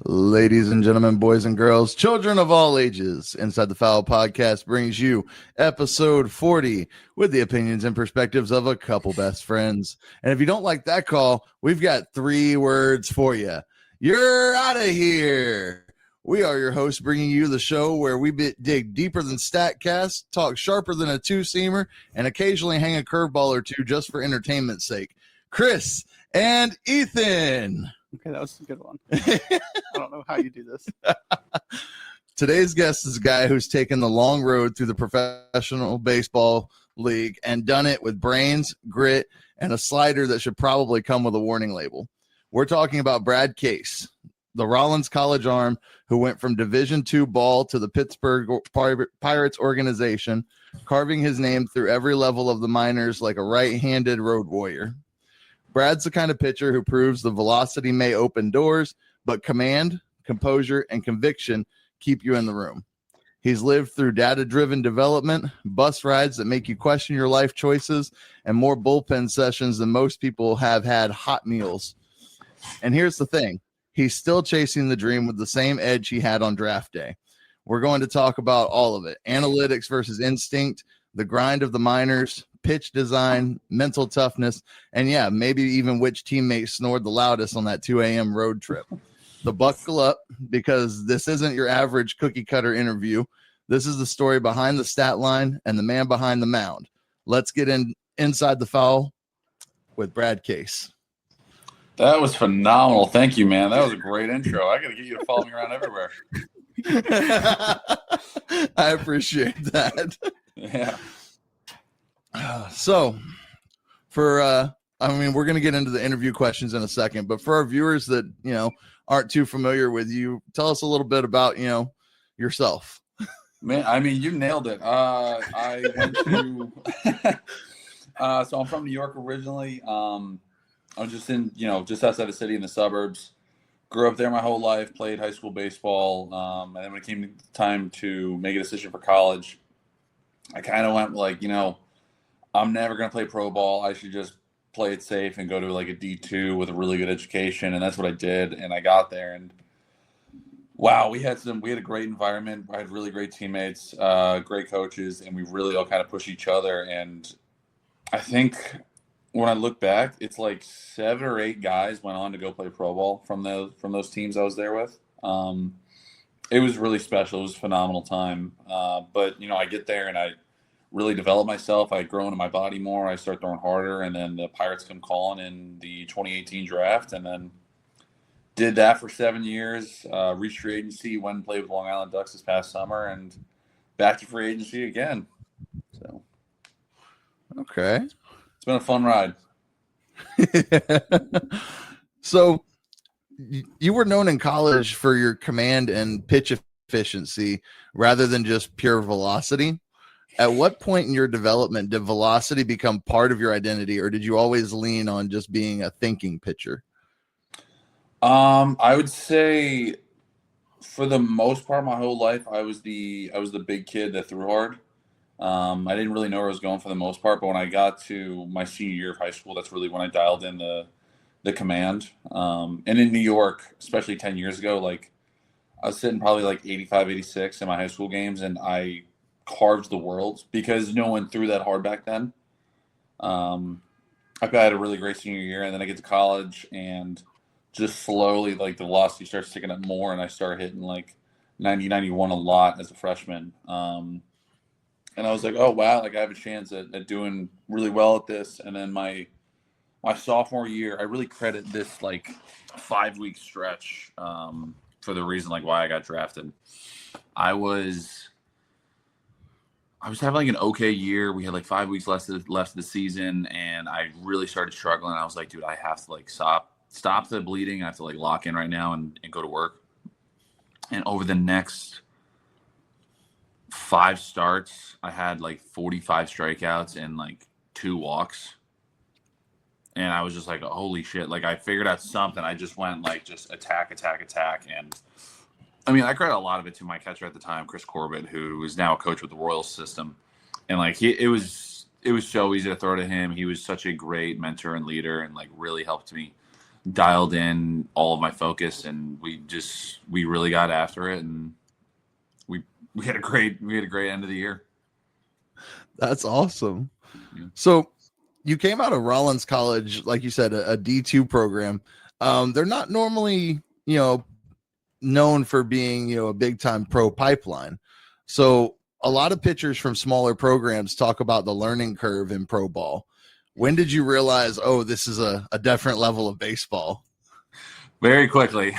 Ladies and gentlemen, boys and girls, children of all ages, Inside the Foul podcast brings you episode 40 with the opinions and perspectives of a couple best friends. And if you don't like that call, we've got 3 words for you. You're out of here. We are your hosts, bringing you the show where we dig deeper than StatCast, talk sharper than a two-seamer, and occasionally hang a curveball or two just for entertainment's sake. Chris and Ethan. Okay, that was a good one. I don't know how you do this. Today's guest is a guy who's taken the long road through the professional baseball league and done it with brains, grit, and a slider that should probably come with a warning label. We're talking about Brad Case, the Rollins College arm who went from Division II ball to the Pittsburgh Pirates organization, carving his name through every level of the minors like a right-handed road warrior. Brad's the kind of pitcher who proves the velocity may open doors, but command, composure, and conviction keep you in the room. He's lived through data-driven development, bus rides that make you question your life choices, and more bullpen sessions than most people have had hot meals. And here's the thing. He's still chasing the dream with the same edge he had on draft day. We're going to talk about all of it. Analytics versus instinct, the grind of the minors, pitch design, mental toughness, and yeah, maybe even which teammate snored the loudest on that 2 a.m. road trip. So buckle up, because this isn't your average cookie cutter interview. This is the story behind the stat line and the man behind the mound. Let's get inside the foul with Brad Case. That was phenomenal. Thank you, man. That was a great intro. I got to get you to follow me around everywhere. I appreciate that. Yeah. So we're going to get into the interview questions in a second, but for our viewers that, aren't too familiar with you, tell us a little bit about, yourself. Man, I mean, you nailed it. I went to, so I'm from New York originally. I was just just outside the city in the suburbs. Grew up there my whole life, played high school baseball. And then when it came time to make a decision for college, I kind of went like, I'm never going to play pro ball. I should just play it safe and go to like a D2 with a really good education. And that's what I did. And I got there, and wow, we had a great environment. I had really great teammates, great coaches, and we really all kind of pushed each other. And I think when I look back, it's like 7 or 8 guys went on to go play pro ball from those teams I was there with. It was really special. It was a phenomenal time. But I get there and I really develop myself. I grow into my body more. I start throwing harder, and then the Pirates come calling in the 2018 draft, and then did that for 7 years. Reached free agency, went and played with Long Island Ducks this past summer, and back to free agency again. So, okay, it's been a fun ride. So, you were known in college for your command and pitch efficiency rather than just pure velocity. At what point in your development did velocity become part of your identity, or did you always lean on just being a thinking pitcher? I would say for the most part, my whole life, I was the big kid that threw hard. I didn't really know where I was going for the most part, but when I got to my senior year of high school, that's really when I dialed in the command. And in New York, especially 10 years ago, like I was sitting probably like 85, 86 in my high school games, and I carved the world because no one threw that hard back then. I had a really great senior year, and then I get to college, and just slowly, like, the velocity starts ticking up more, and I start hitting like 90, 91 a lot as a freshman. And I was like, oh wow, like I have a chance at doing really well at this. And then my sophomore year, I really credit this like 5-week stretch for the reason like why I got drafted. I was having like an okay year. We had like 5 weeks left of the season, and I really started struggling. I was like, dude, I have to like stop the bleeding. I have to like lock in right now and go to work. And over the next 5 starts, I had like 45 strikeouts and like 2 walks. And I was just like, holy shit. Like I figured out something. I just went like just attack. And I mean, I credit a lot of it to my catcher at the time, Chris Corbett, who is now a coach with the Royals system. And like it was so easy to throw to him. He was such a great mentor and leader, and like really helped me dialed in all of my focus, and we really got after it, and we had a great end of the year. That's awesome. Yeah. So you came out of Rollins College, like you said, a D2 program. They're not normally, known for being, a big time pro pipeline. So a lot of pitchers from smaller programs talk about the learning curve in pro ball. When did you realize, oh, this is a different level of baseball? Very quickly.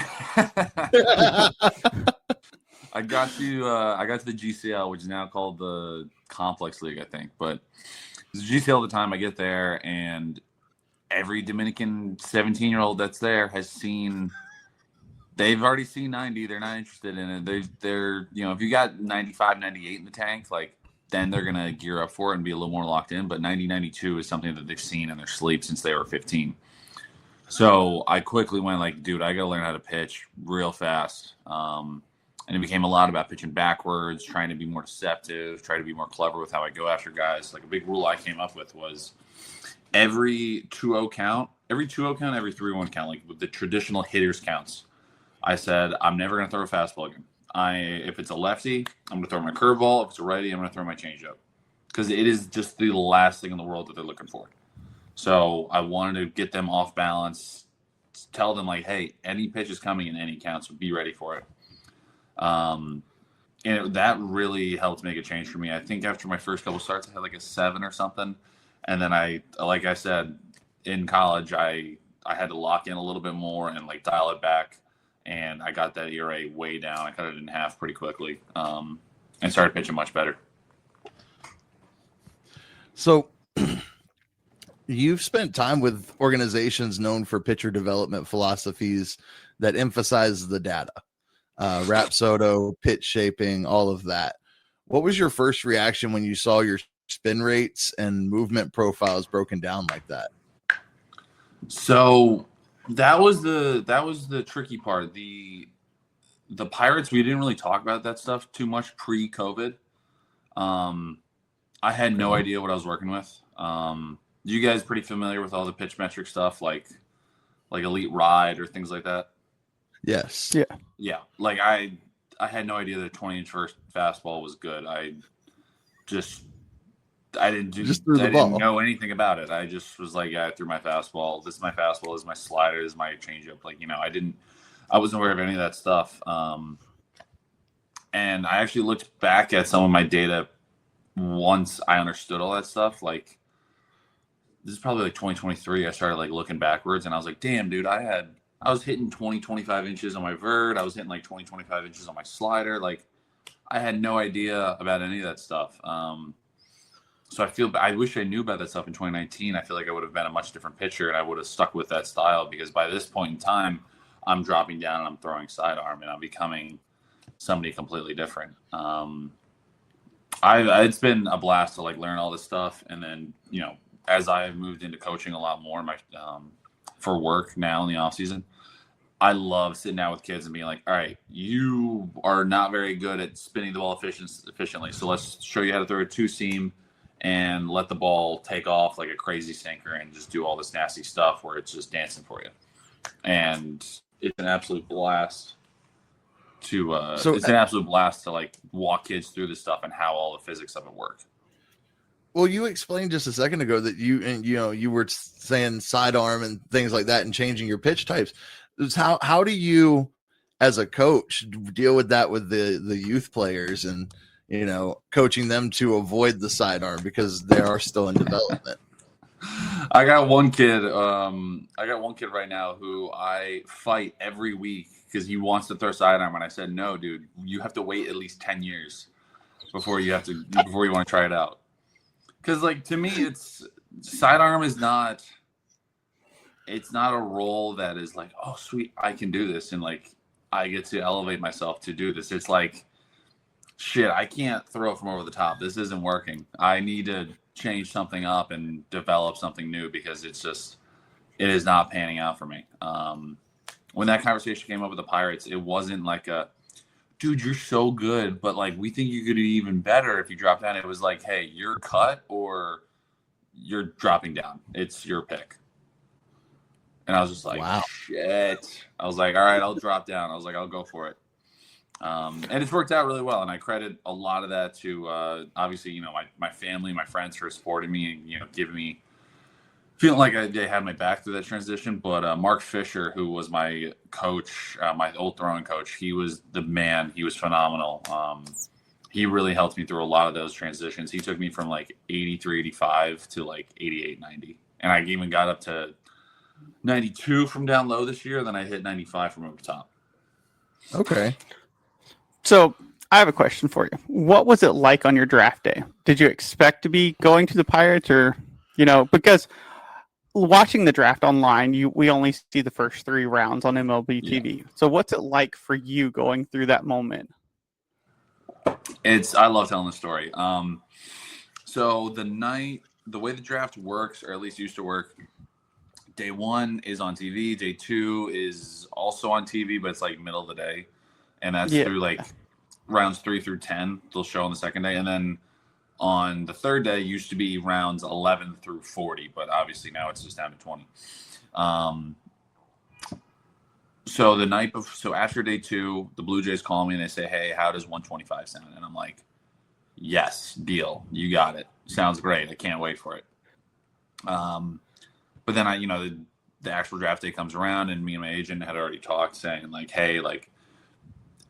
I got to the GCL, which is now called the Complex League, I think. But it was GCL at the time. I get there, and every Dominican 17-year-old that's there they've already seen 90. They're not interested in it. They're if you got 95, 98 in the tank, like, then they're going to gear up for it and be a little more locked in. But 90, 92 is something that they've seen in their sleep since they were 15. So I quickly went like, dude, I got to learn how to pitch real fast. And it became a lot about pitching backwards, trying to be more deceptive, try to be more clever with how I go after guys. Like, a big rule I came up with was every 2-0 count, every 3-1 count, like with the traditional hitters counts. I said, I'm never going to throw a fastball again. If it's a lefty, I'm going to throw my curveball. If it's a righty, I'm going to throw my changeup. Because it is just the last thing in the world that they're looking for. So I wanted to get them off balance, tell them, like, hey, any pitch is coming in any count, so be ready for it. And that really helped make a change for me. I think after my first couple starts, I had like a 7 or something. And then like I said, in college, I had to lock in a little bit more and like dial it back. And I got that ERA way down. I cut it in half pretty quickly, and started pitching much better. So you've spent time with organizations known for pitcher development philosophies that emphasize the data, Rapsodo, pitch shaping, all of that. What was your first reaction when you saw your spin rates and movement profiles broken down like that? So that was the tricky part. The Pirates, we didn't really talk about that stuff too much pre-COVID. I had no idea what I was working with. You guys pretty familiar with all the pitch metric stuff, like Elite Ride or things like that? Yes. Yeah. Like I had no idea that 20-inch first fastball was good. I didn't know anything about it. I just was like, yeah, I threw my fastball. This is my fastball. This is my slider. This is my changeup. Like, I wasn't aware of any of that stuff. And I actually looked back at some of my data once I understood all that stuff. Like, this is probably like 2023. I started like looking backwards, and I was like, damn, dude, I was hitting 20, 25 inches on my vert. I was hitting like 20, 25 inches on my slider. Like, I had no idea about any of that stuff. So I wish I knew about that stuff in 2019. I feel like I would have been a much different pitcher, and I would have stuck with that style, because by this point in time, I'm dropping down and I'm throwing sidearm, and I'm becoming somebody completely different. It's been a blast to like learn all this stuff. And then, as I've moved into coaching a lot more, for work now in the off season, I love sitting down with kids and being like, all right, you are not very good at spinning the ball efficiently. So let's show you how to throw a 2-seam and let the ball take off like a crazy sinker and just do all this nasty stuff where it's just dancing for you. And it's an absolute blast to like walk kids through this stuff and how all the physics of it work. Well, you explained just a second ago that you were saying sidearm and things like that and changing your pitch types. How do you, as a coach, deal with that with the youth players and coaching them to avoid the sidearm because they are still in development? I got one kid right now who I fight every week because he wants to throw sidearm, and I said, no, dude, you have to wait at least 10 years before you want to try it out. Because, like, to me, sidearm is not a role that is like, oh, sweet, I can do this, and like I get to elevate myself to do this. It's like, shit, I can't throw from over the top. This isn't working. I need to change something up and develop something new because it is not panning out for me. When that conversation came up with the Pirates, it wasn't like a, dude, you're so good, but like, we think you could do even better if you drop down. It was like, hey, you're cut or you're dropping down. It's your pick. And I was just like, Wow. shit. I was like, all right, I'll drop down. I was like, I'll go for it. And it's worked out really well. And I credit a lot of that to, obviously, you know, my family, my friends for supporting me and, you know, giving me, feeling like they had my back through that transition. But Mark Fisher, who was my coach, my old throwing coach, he was the man. He was phenomenal. He really helped me through a lot of those transitions. He took me from like 83, 85 to like 88, 90. And I even got up to 92 from down low this year. Then I hit 95 from over the top. Okay. So I have a question for you. What was it like on your draft day? Did you expect to be going to the Pirates, or, you know, because watching the draft online, we only see the first 3 rounds on MLB TV. Yeah. So what's it like for you going through that moment? I love telling the story. So the way the draft works, or at least used to work, day 1 is on TV. Day 2 is also on TV, but it's like middle of the day. And that's through like rounds 3 through 10. They'll show on the second day. And then on the third day used to be rounds 11 through 40, but obviously now it's just down to 20. So after day 2, the Blue Jays call me and they say, hey, how does 125 sound? And I'm like, yes, deal. You got it. Sounds great. I can't wait for it. But then the actual draft day comes around and me and my agent had already talked saying like, hey, like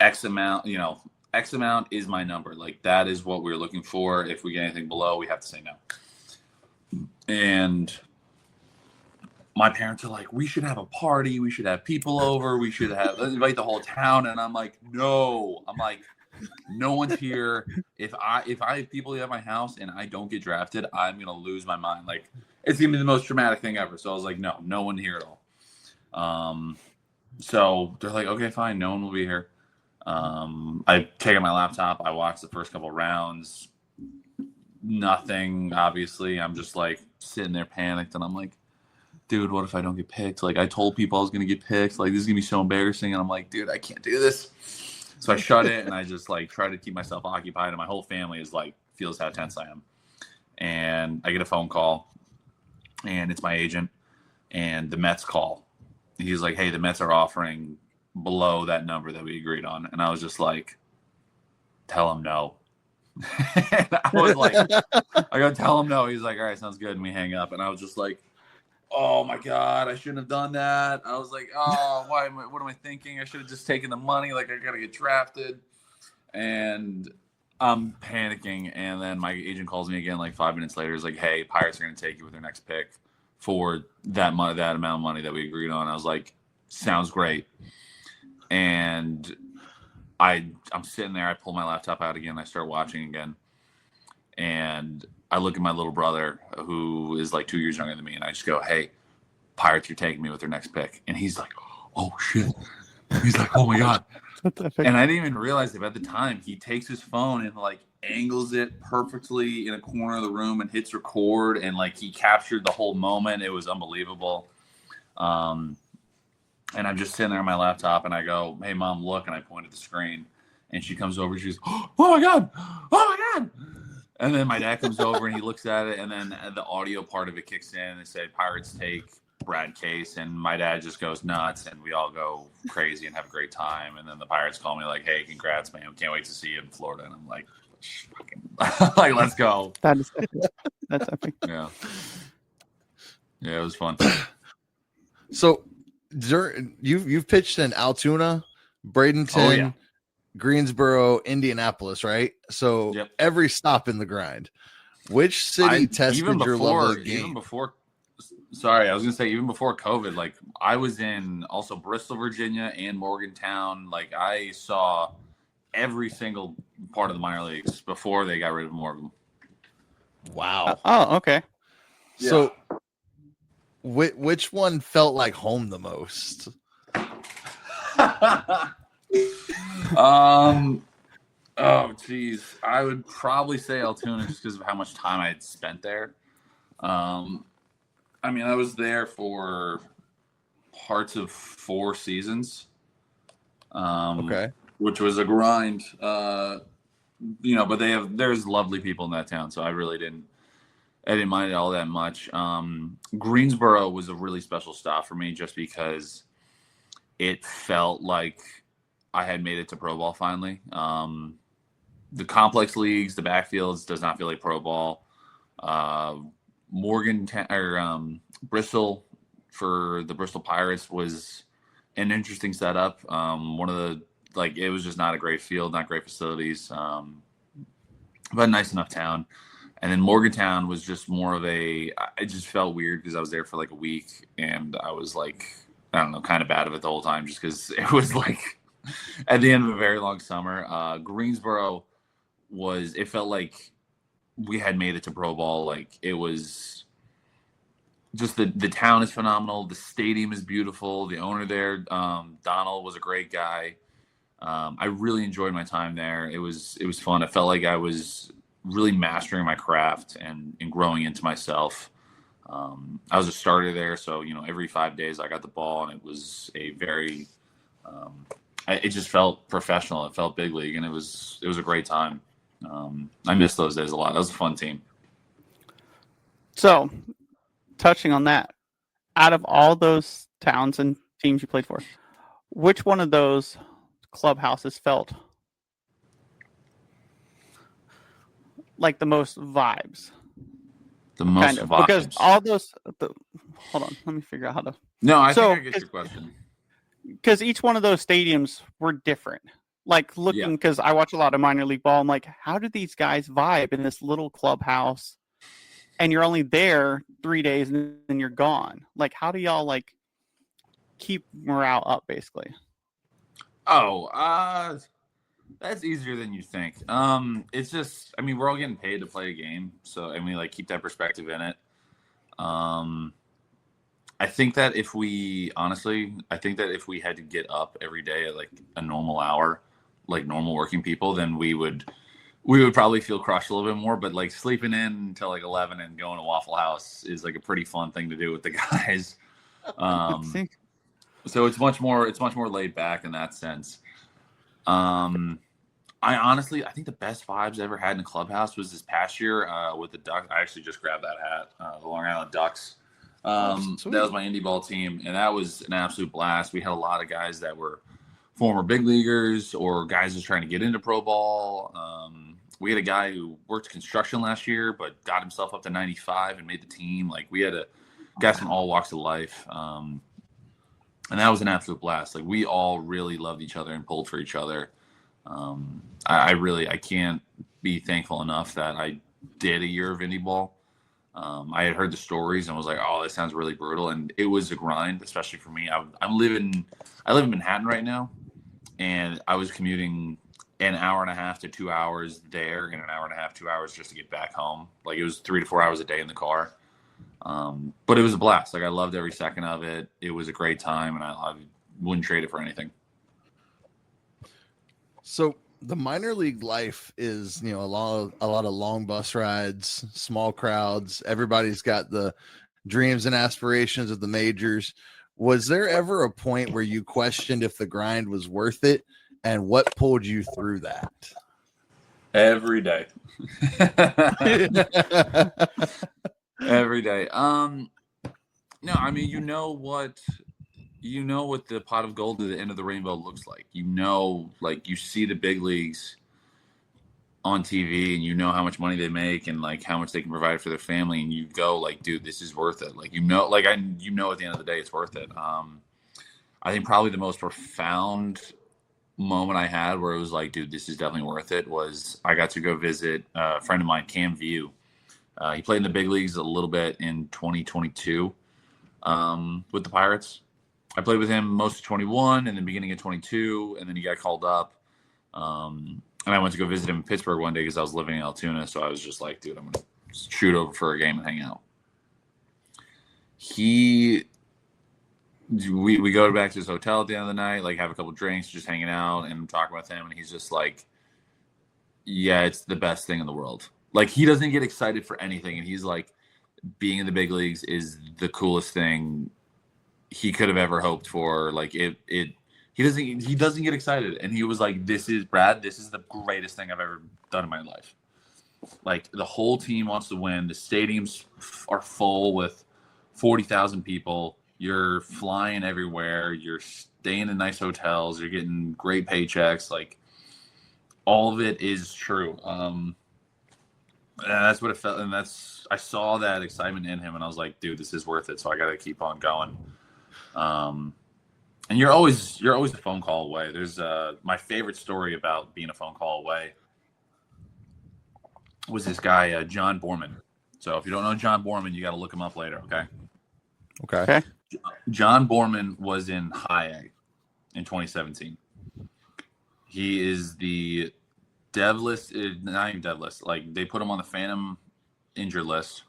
X amount is my number. Like that is what we're looking for. If we get anything below, we have to say no. And my parents are like, we should have a party. We should have people over. We should invite the whole town. And I'm like, no. I'm like, no one's here. If I have people at my house and I don't get drafted, I'm gonna lose my mind. Like it's gonna be the most traumatic thing ever. So I was like, no one here at all. So they're like, okay, fine, no one will be here. I take out my laptop. I watch the first couple rounds. Nothing. Obviously, I'm just like sitting there panicked, and I'm like, dude, what if I don't get picked? Like I told people I was gonna get picked. Like this is gonna be so embarrassing. And I'm like, dude, I can't do this. So I shut it and I just like try to keep myself occupied. And my whole family is like feels how tense I am. And I get a phone call, and it's my agent, and the Mets call. He's like, hey, the Mets are offering below that number that we agreed on. And I was just like, tell him no. And I was like, I go tell him no. He's like, all right, sounds good. And we hang up. And I was just like, oh my God, I shouldn't have done that. I was like, oh, what am I thinking? I should have just taken the money. Like I got to get drafted. And I'm panicking. And then my agent calls me again, like 5 minutes later. He's like, hey, Pirates are going to take you with their next pick for that amount of money that we agreed on. I was like, sounds great. And I'm sitting there. I pull my laptop out again. I start watching again. And I look at my little brother, who is like 2 years younger than me, and I just go, hey, Pirates are taking me with their next pick. And he's like, oh, shit. He's like, oh, my God. And I didn't even realize it. But at the time, he takes his phone and, like, angles it perfectly in a corner of the room and hits record. And, like, he captured the whole moment. It was unbelievable. And I'm just sitting there on my laptop, and I go, hey, Mom, look. And I point at the screen. And she comes over. She goes, oh, my God. Oh, my God. And then my dad comes over, and he looks at it. And then the audio part of it kicks in. And they say, Pirates take Brad Case. And my dad just goes nuts. And we all go crazy and have a great time. And then the Pirates call me like, hey, congrats, man. We can't wait to see you in Florida. And I'm like, like, let's go. That is epic. That's epic. Yeah. Yeah, it was fun. So you've pitched in Altoona, Bradenton, Greensboro, Indianapolis, right? So every stop in the grind. Which city tested your level of game? Even before COVID, like I was in also Bristol, Virginia, and Morgantown. Like I saw every single part of the minor leagues before they got rid of more of them. Wow. Oh, okay. So which one felt like home the most? Oh geez, I would probably say Altoona just because of how much time I had spent there. I mean, I was there for parts of 4 seasons. Which was a grind. But there's lovely people in that town, so I really didn't. I didn't mind it all that much. Greensboro was a really special stop for me just because it felt like I had made it to pro ball finally. The complex leagues, the backfields does not feel like pro ball. Bristol for the Bristol Pirates was an interesting setup. It was just not a great field, not great facilities, but a nice enough town. And then Morgantown was just more of it just felt weird because I was there for like a week and I was like, I don't know, kind of bad of it the whole time just because it was like at the end of a very long summer. Greensboro it felt like we had made it to pro ball. Like it was just the town is phenomenal. The stadium is beautiful. The owner there, Donald, was a great guy. I really enjoyed my time there. It was fun. I felt like I was really mastering my craft and growing into myself. I was a starter there, so every 5 days I got the ball, and it was a very it just felt professional. It felt big league, and it was a great time. I miss those days a lot. That was a fun team. So, touching on that, out of all those towns and teams you played for, which one of those clubhouses felt like the most vibes? The most vibes. Because all those. Hold on, let me figure out how to. No, I think I get your question. Because each one of those stadiums were different. Like looking, because I watch a lot of minor league ball. I'm like, how do these guys vibe in this little clubhouse? And you're only there 3 days and then you're gone. Like, how do y'all like keep morale up, basically? Oh, that's easier than you think. It's just, we're all getting paid to play a game, so keep that perspective in it. I think that if we had to get up every day at like a normal hour, like normal working people, then we would probably feel crushed a little bit more. But like sleeping in until like 11 and going to Waffle House is like a pretty fun thing to do with the guys. So it's much more laid back in that sense. I think the best vibes I ever had in a clubhouse was this past year with the Ducks. I actually just grabbed that hat, the Long Island Ducks. That was my indie ball team, and that was an absolute blast. We had a lot of guys that were former big leaguers or guys just trying to get into pro ball. We had a guy who worked construction last year but got himself up to 95 and made the team. Like we had guys from all walks of life. And that was an absolute blast. Like we all really loved each other and pulled for each other. I can't be thankful enough that I did a year of indie ball. I had heard the stories and was like, oh, this sounds really brutal. And it was a grind, especially for me. I live in Manhattan right now, and I was commuting an hour and a half to 2 hours there and an hour and a half, 2 hours just to get back home. Like it was 3 to 4 hours a day in the car. But it was a blast. Like I loved every second of it. It was a great time, and I wouldn't trade it for anything. So the minor league life is, a lot of long bus rides, small crowds. Everybody's got the dreams and aspirations of the majors. Was there ever a point where you questioned if the grind was worth it, and what pulled you through that? Every day. Every day. No, you know what the pot of gold at the end of the rainbow looks like. Like you see the big leagues on TV and you know how much money they make and like how much they can provide for their family, and you go like, dude, this is worth it. Like at the end of the day it's worth it. I think probably the most profound moment I had where it was like, dude, this is definitely worth it, was I got to go visit a friend of mine, Cam View. He played in the big leagues a little bit in 2022 with the Pirates. I played with him most of 21 and the beginning of 22, and then he got called up. And I went to go visit him in Pittsburgh one day because I was living in Altoona. So I was just like, dude, I'm going to shoot over for a game and hang out. We go back to his hotel at the end of the night, like have a couple drinks, just hanging out and talking with him. And he's just like, yeah, it's the best thing in the world. Like he doesn't get excited for anything. And he's like, being in the big leagues is the coolest thing he could have ever hoped for. Like he doesn't get excited. And he was like, this is the greatest thing I've ever done in my life. Like the whole team wants to win. The stadiums are full with 40,000 people. You're flying everywhere. You're staying in nice hotels. You're getting great paychecks. Like all of it is true. And that's what it felt. And I saw that excitement in him, and I was like, dude, this is worth it. So I got to keep on going. And you're always a phone call away. There's my favorite story about being a phone call away was this guy, John Borman. So if you don't know John Borman, you got to look him up later. Okay. John Borman was in high A in 2017. He is the dev list, not even dev list. Like they put him on the phantom injured list.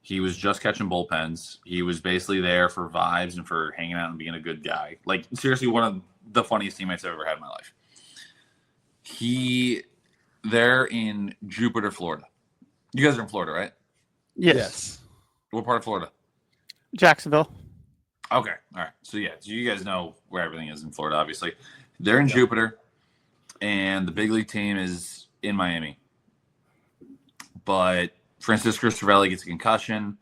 He was just catching bullpens. He was basically there for vibes and for hanging out and being a good guy. Like seriously, one of the funniest teammates I've ever had in my life. They're in Jupiter, Florida. You guys are in Florida, right? Yes. What part of Florida? Jacksonville. Okay. All right. So you guys know where everything is in Florida, obviously. They're in Jupiter, and the big league team is in Miami. But Francisco Cervelli gets a concussion.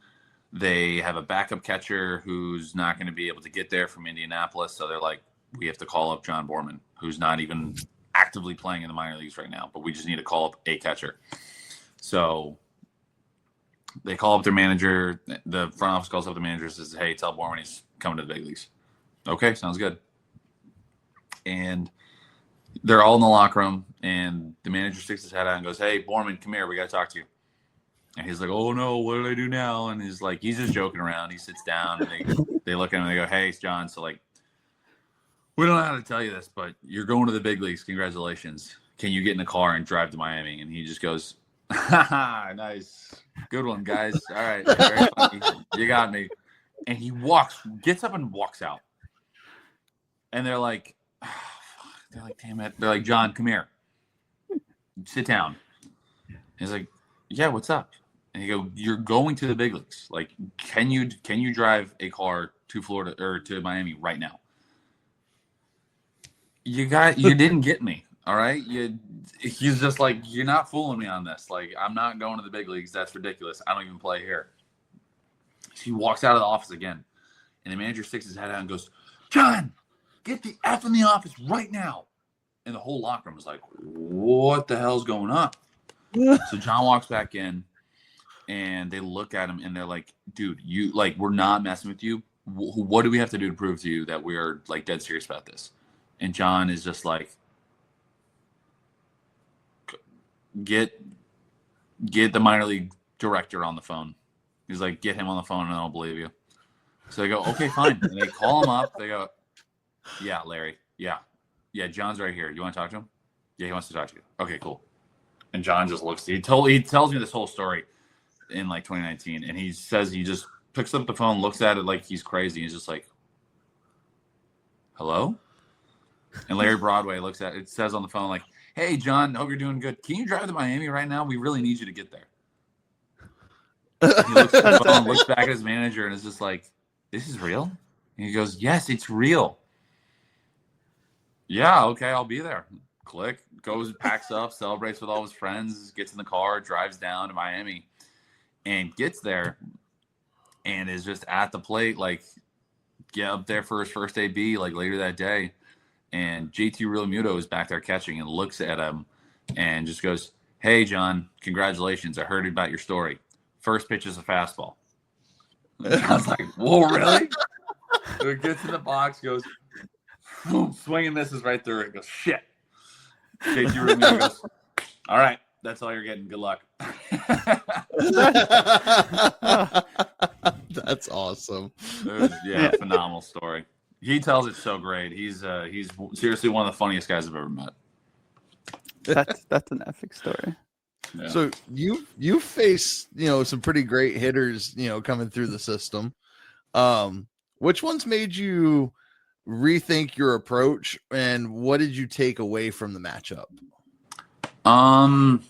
They have a backup catcher who's not going to be able to get there from Indianapolis. So they're like, we have to call up John Borman, who's not even actively playing in the minor leagues right now, but we just need to call up a catcher. So they call up their manager. The front office calls up the manager and says, hey, tell Borman he's coming to the big leagues. Okay, sounds good. And they're all in the locker room, and the manager sticks his head out and goes, hey, Borman, come here. We got to talk to you. And he's like, oh, no, what did I do now? And he's like, he's just joking around. He sits down, and they look at him, and they go, hey, it's John. So, like, we don't know how to tell you this, but you're going to the big leagues. Congratulations. Can you get in a car and drive to Miami? And he just goes, ha, nice. Good one, guys. All right. Very funny. You got me. And he gets up and walks out. And they're like, damn it. They're like, John, come here. Sit down. He's like, yeah, what's up? And he go, you're going to the big leagues. Like, can you drive a car to Florida or to Miami right now? You didn't get me. All right. He's just like, you're not fooling me on this. Like, I'm not going to the big leagues. That's ridiculous. I don't even play here. So he walks out of the office again, and the manager sticks his head out and goes, John, get the F in the office right now. And the whole locker room was like, what the hell's going on? So John walks back in, and they look at him, and they're like, dude, we're not messing with you. What do we have to do to prove to you that we are like dead serious about this? And John is just like, get the minor league director on the phone. He's like, get him on the phone and I don't believe you. So they go, okay, fine. And they call him up. They go, yeah, Larry. Yeah, John's right here. You want to talk to him? Yeah, he wants to talk to you. Okay, cool. And John just looks. He tells me this whole story in like 2019, and he says he just picks up the phone, looks at it like he's crazy. He's just like, hello? And Larry Broadway looks at it. It says on the phone like, hey, John, hope you're doing good. Can you drive to Miami right now? We really need you to get there. And he looks at the phone, looks back at his manager, and is just like, this is real? And he goes, yes, it's real. Yeah, okay, I'll be there. Click, goes, packs up, celebrates with all his friends, gets in the car, drives down to Miami, and gets there and is just at the plate, like, get up there for his first AB, like, later that day. And JT Realmuto is back there catching and looks at him and just goes, hey, John, congratulations. I heard about your story. First pitch is a fastball. And John's like, whoa, really? So he gets in the box, goes, boom, swing and misses right through it. Goes, shit. JT Realmuto goes, all right, that's all you're getting. Good luck. That's awesome. Phenomenal story. He tells it so great. He's seriously one of the funniest guys I've ever met. That's an epic story. Yeah. So you face some pretty great hitters coming through the system. Which ones made you rethink your approach, and what did you take away from the matchup? I'll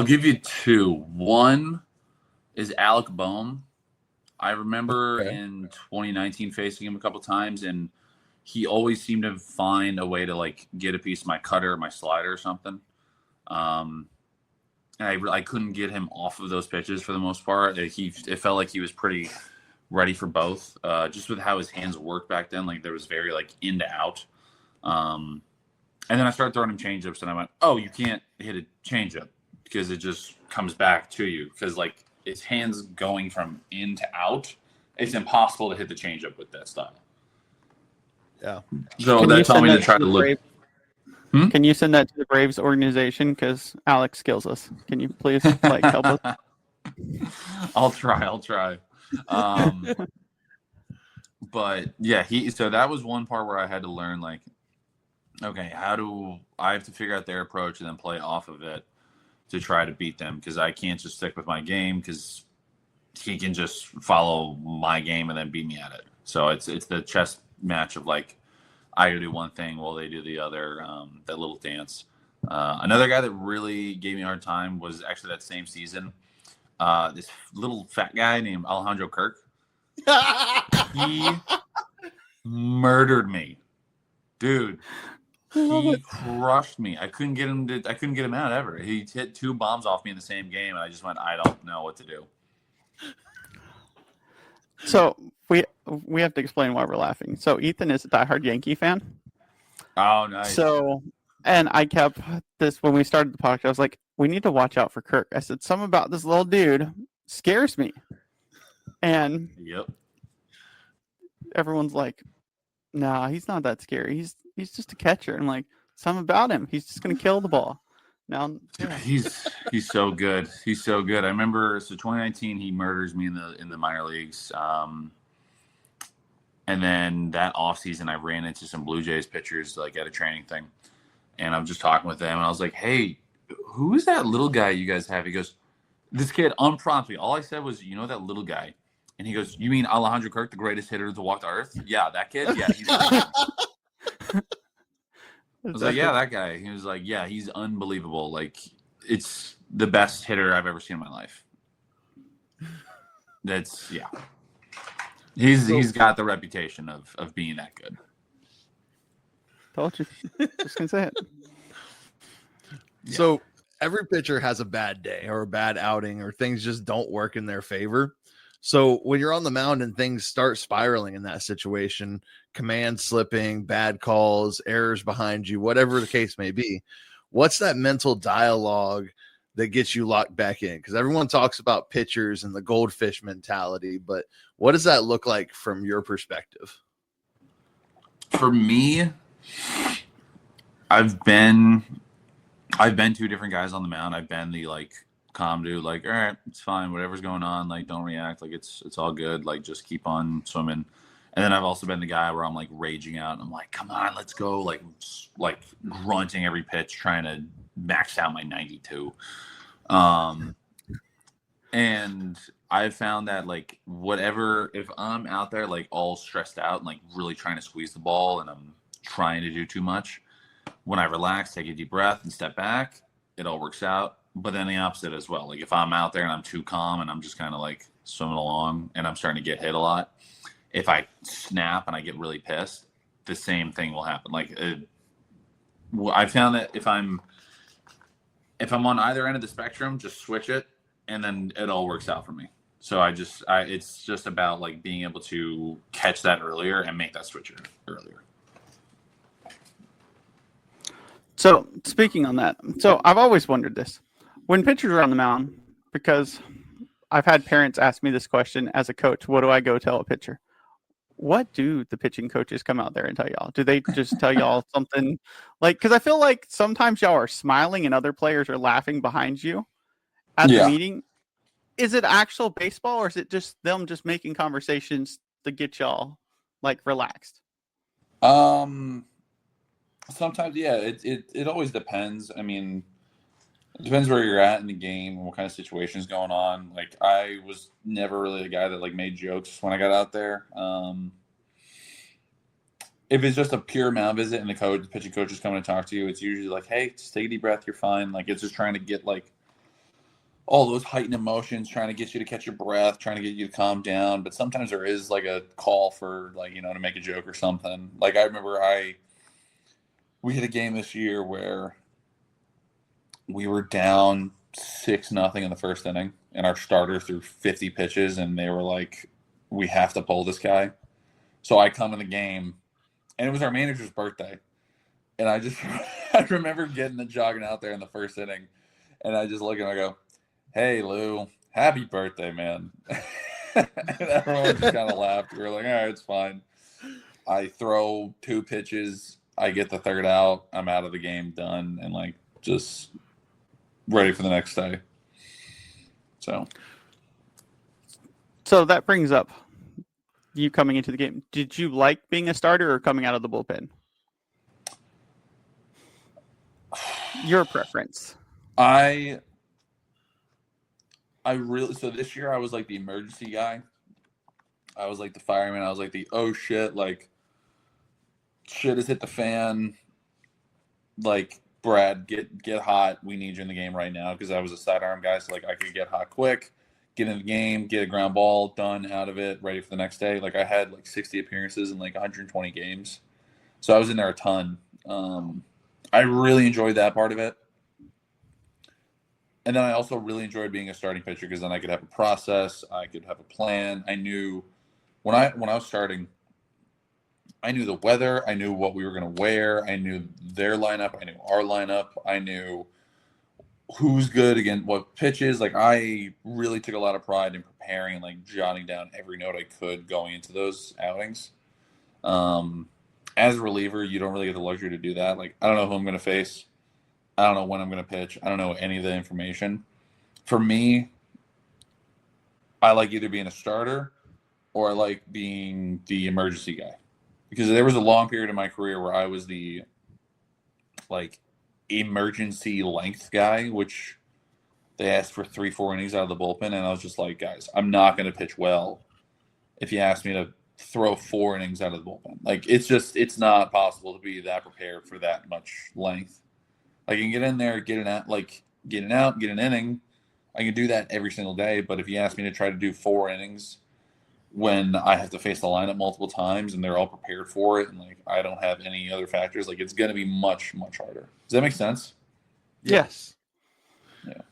give you two. One is Alec Boehm. I remember in 2019 facing him a couple times, and he always seemed to find a way to like get a piece of my cutter, my slider or something. and I couldn't get him off of those pitches for the most part. It felt like he was pretty ready for both, just with how his hands worked back then. Like there was very like in to out. And then I started throwing him changeups, and I went, "Oh, you can't hit a changeup because it just comes back to you because like its hands going from in to out. It's impossible to hit the changeup with that style." Yeah. So that taught me to try to look. Can you send that to the Braves organization? Because Alex kills us. Can you please like help us? I'll try. But yeah, so that was one part where I had to learn like, okay, how do I have to figure out their approach and then play off of it to try to beat them? Because I can't just stick with my game because he can just follow my game and then beat me at it. So it's the chess match of like, I gotta do one thing while they do the other, that little dance. Another guy that really gave me a hard time was actually that same season. This little fat guy named Alejandro Kirk. He murdered me, dude. He crushed me. I couldn't get him out ever. He hit 2 bombs off me in the same game, and I just went, I don't know what to do. So we have to explain why we're laughing. So Ethan is a diehard Yankee fan. Oh, nice. So, and I kept this when we started the podcast. I was like, we need to watch out for Kirk. I said, something about this little dude scares me. And yep, everyone's like, nah, he's not that scary. He's just a catcher. And I'm like, something about him. He's just gonna kill the ball. Now yeah. He's so good. He's so good. I remember 2019 he murders me in the minor leagues. And then that offseason I ran into some Blue Jays pitchers like at a training thing. And I'm just talking with them and I was like, hey, who is that little guy you guys have? He goes, this kid, unpromptly. All I said was, you know that little guy? And he goes, you mean Alejandro Kirk, the greatest hitter to walk the earth? Yeah, that kid? Yeah, he's I was like, yeah, that guy. He was like, yeah, he's unbelievable. Like, it's the best hitter I've ever seen in my life. That's, yeah. He's got the reputation of being that good. Told you. Just gonna say it. Yeah. So every pitcher has a bad day or a bad outing or things just don't work in their favor. So when you're on the mound and things start spiraling in that situation, command slipping, bad calls, errors behind you, whatever the case may be, what's that mental dialogue that gets you locked back in? Because everyone talks about pitchers and the goldfish mentality, but what does that look like from your perspective? For me, I've been 2 different guys on the mound. I've been the like calm dude, like, all right, it's fine, whatever's going on, like don't react, like it's all good, like just keep on swimming. And then I've also been the guy where I'm like raging out and I'm like, come on, let's go, like grunting every pitch, trying to max out my 92. And I've found that like whatever, if I'm out there like all stressed out and like really trying to squeeze the ball and I'm trying to do too much, when I relax, take a deep breath and step back, it all works out. But then the opposite as well. Like if I'm out there and I'm too calm and I'm just kind of like swimming along and I'm starting to get hit a lot, if I snap and I get really pissed, the same thing will happen. Like I found that if I'm on either end of the spectrum, just switch it and then it all works out for me. So it's just about like being able to catch that earlier and make that switch earlier. So speaking on that, so I've always wondered this. When pitchers are on the mound, because I've had parents ask me this question as a coach, what do I go tell a pitcher? What do the pitching coaches come out there and tell y'all? Do they just tell y'all something like, because I feel like sometimes y'all are smiling and other players are laughing behind you at the meeting. Is it actual baseball or is it just them just making conversations to get y'all like relaxed? Sometimes, yeah, it always depends. I mean, it depends where you're at in the game and what kind of situation is going on. Like, I was never really a guy that like made jokes when I got out there. If it's just a pure mound visit and the pitching coach is coming to talk to you, it's usually like, hey, just take a deep breath, you're fine. Like, it's just trying to get like all those heightened emotions, trying to get you to catch your breath, trying to get you to calm down. But sometimes there is like a call for like, to make a joke or something. Like, I remember we had a game this year where we were down 6-0 in the first inning, and our starter threw 50 pitches, and they were like, "We have to pull this guy." So I come in the game, and it was our manager's birthday, and I remember jogging out there in the first inning, and I just look and I go, "Hey Lou, happy birthday, man!" And everyone just kind of laughed. We were like, "All right, it's fine." I throw 2 pitches, I get the third out, I'm out of the game, done, and like just ready for the next day. So that brings up you coming into the game. Did you like being a starter or coming out of the bullpen? Your preference. I really, so this year I was like the emergency guy. I was like the fireman. I was like the, oh shit, like shit has hit the fan. Like, Brad, get hot. We need you in the game right now, because I was a sidearm guy, so like I could get hot quick, get in the game, get a ground ball, done, out of it, ready for the next day. Like I had like 60 appearances in like 120 games, so I was in there a ton. I really enjoyed that part of it, and then I also really enjoyed being a starting pitcher, because then I could have a process, I could have a plan. I knew when I was starting, I knew the weather. I knew what we were going to wear. I knew their lineup. I knew our lineup. I knew who's good against what pitches. Like, I really took a lot of pride in preparing and like jotting down every note I could going into those outings. As a reliever, you don't really get the luxury to do that. Like, I don't know who I'm going to face. I don't know when I'm going to pitch. I don't know any of the information. For me, I like either being a starter or I like being the emergency guy. Because there was a long period in my career where I was the like emergency length guy, which they asked for 3-4 innings out of the bullpen, and I was just like, guys, I'm not going to pitch well if you ask me to throw 4 innings out of the bullpen. Like, it's not possible to be that prepared for that much length. I can get in there, get an out, get an inning. I can do that every single day, but if you ask me to try to do 4 innings when I have to face the lineup multiple times and they're all prepared for it, and like I don't have any other factors, like it's going to be much, much harder. Does that make sense? Yes. Yeah.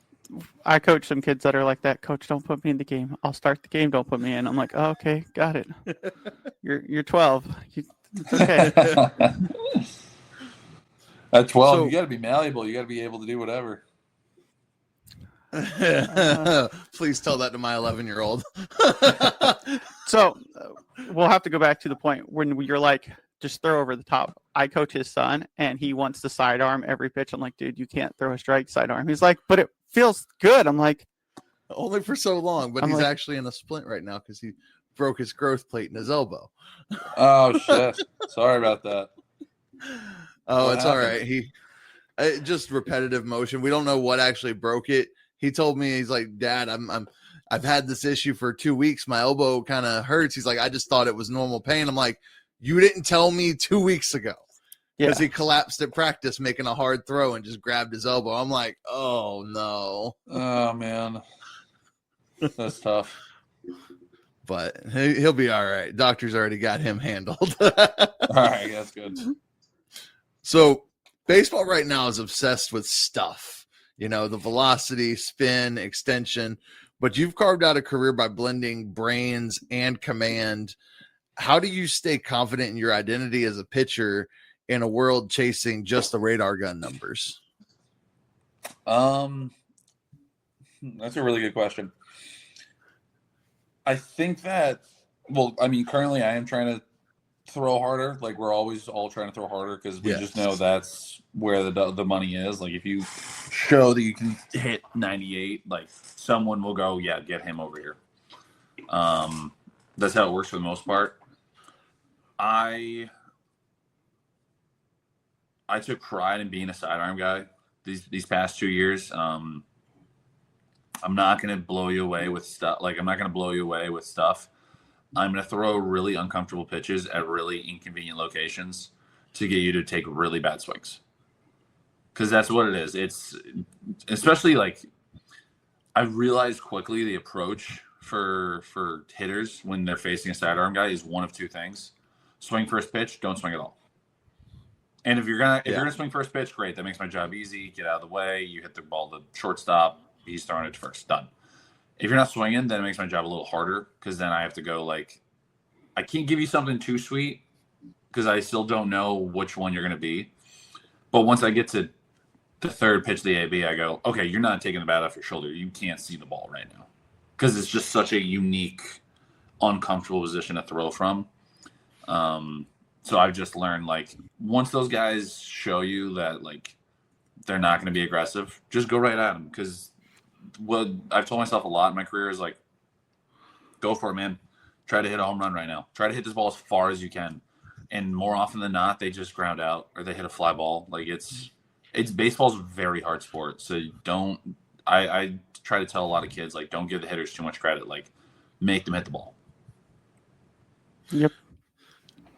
I coach some kids that are like that. Coach, don't put me in the game. I'll start the game. Don't put me in. I'm like, oh, okay, got it. You're 12. It's okay. At 12, you got to be malleable. You got to be able to do whatever. Please tell that to my 11-year-old. So we'll have to go back to the point when you're like, just throw over the top. I coach his son, and he wants to sidearm every pitch. I'm like, dude, you can't throw a strike sidearm. He's like, but it feels good. I'm like, only for so long, but he's actually in a splint right now because he broke his growth plate in his elbow. Oh shit! Sorry about that. Oh, it's all right. Just repetitive motion. We don't know what actually broke it. He told me, he's like, Dad, I've had this issue for 2 weeks. My elbow kind of hurts. He's like, I just thought it was normal pain. I'm like, you didn't tell me 2 weeks ago. Because he collapsed at practice making a hard throw and just grabbed his elbow. I'm like, oh no. Oh man, that's tough. But he'll be all right. Doctor's already got him handled. All right, that's good. So baseball right now is obsessed with stuff. You know, the velocity, spin, extension. But you've carved out a career by blending brains and command. How do you stay confident in your identity as a pitcher in a world chasing just the radar gun numbers? That's a really good question. I think that, well, I mean, currently I am trying to throw harder. Like, we're always all trying to throw harder because we just know that's where the money is. Like, if you show that you can hit 98, like, someone will go, yeah, get him over here. That's how it works for the most part. I took pride in being a sidearm guy these past 2 years. I'm not going to blow you away with stuff. Like, I'm not going to blow you away with stuff. I'm going to throw really uncomfortable pitches at really inconvenient locations to get you to take really bad swings. Because that's what it is. It's especially like, I realized quickly the approach for hitters when they're facing a sidearm guy is one of 2 things: swing first pitch, don't swing at all. And if you're gonna swing first pitch, great. That makes my job easy. Get out of the way. You hit the ball to shortstop. he's throwing it to first. Done. If you're not swinging, then it makes my job a little harder because then I have to go like, I can't give you something too sweet because I still don't know which one you're going to be. But once I get to the third pitch of the AB, I go, okay, you're not taking the bat off your shoulder. You can't see the ball right now because it's just such a unique, uncomfortable position to throw from. So I've just learned, like, once those guys show you that, like, they're not going to be aggressive, just go right at them. Because what I've told myself a lot in my career is, like, go for it, man. Try to hit a home run right now. Try to hit this ball as far as you can. And more often than not, they just ground out or they hit a fly ball. Like, it's baseball's a very hard sport. So I try to tell a lot of kids, like, don't give the hitters too much credit. Like, make them hit the ball. Yep.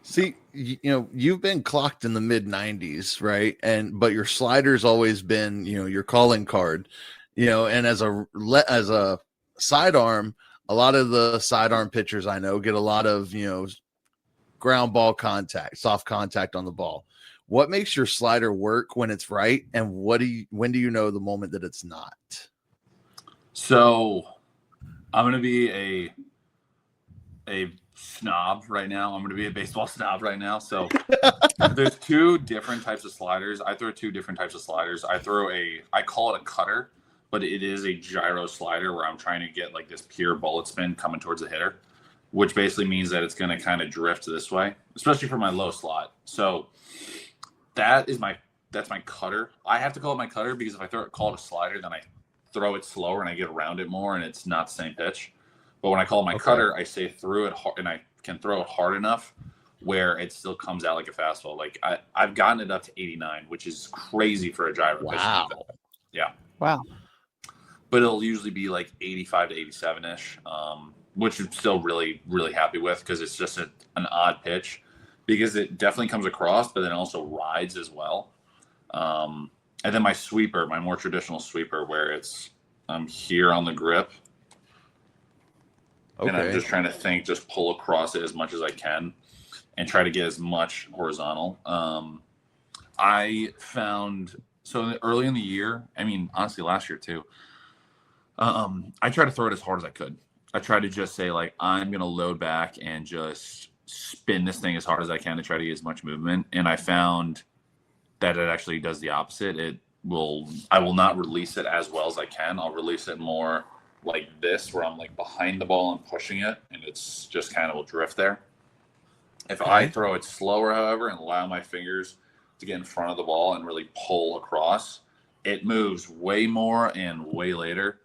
See, you've been clocked in the mid 90s, right? But your slider's always been, your calling card, and as a sidearm, a lot of the sidearm pitchers I know get a lot of, ground ball contact, soft contact on the ball. What makes your slider work when it's right? And when do you know the moment that it's not? So I'm going to be a snob right now. I'm going to be a baseball snob right now. So there's two different types of sliders. I throw two different types of sliders. I call it a cutter, but it is a gyro slider where I'm trying to get like this pure bullet spin coming towards the hitter, which basically means that it's going to kind of drift this way, especially for my low slot. So that's my cutter. I have to call it my cutter because if I call it a slider, then I throw it slower and I get around it more and it's not the same pitch. But when I call it my cutter, I say through it hard, and I can throw it hard enough where it still comes out like a fastball. Like I've gotten it up to 89, which is crazy for a gyro. Wow. Yeah. Wow. But it'll usually be like 85 to 87-ish, which I'm still really, really happy with because it's just an odd pitch because it definitely comes across, but then also rides as well. And then my sweeper, my more traditional sweeper, where I'm here on the grip. Okay. And I'm just trying to just pull across it as much as I can and try to get as much horizontal. I found, so early in the year, I mean, honestly, last year too, I tried to throw it as hard as I could. I tried to just say, like, I'm going to load back and just spin this thing as hard as I can to try to get as much movement. And I found that it actually does the opposite. I will not release it as well as I can. I'll release it more like this, where I'm like behind the ball and pushing it, and it's just kind of will drift there. If I throw it slower, however, and allow my fingers to get in front of the ball and really pull across, it moves way more and way later.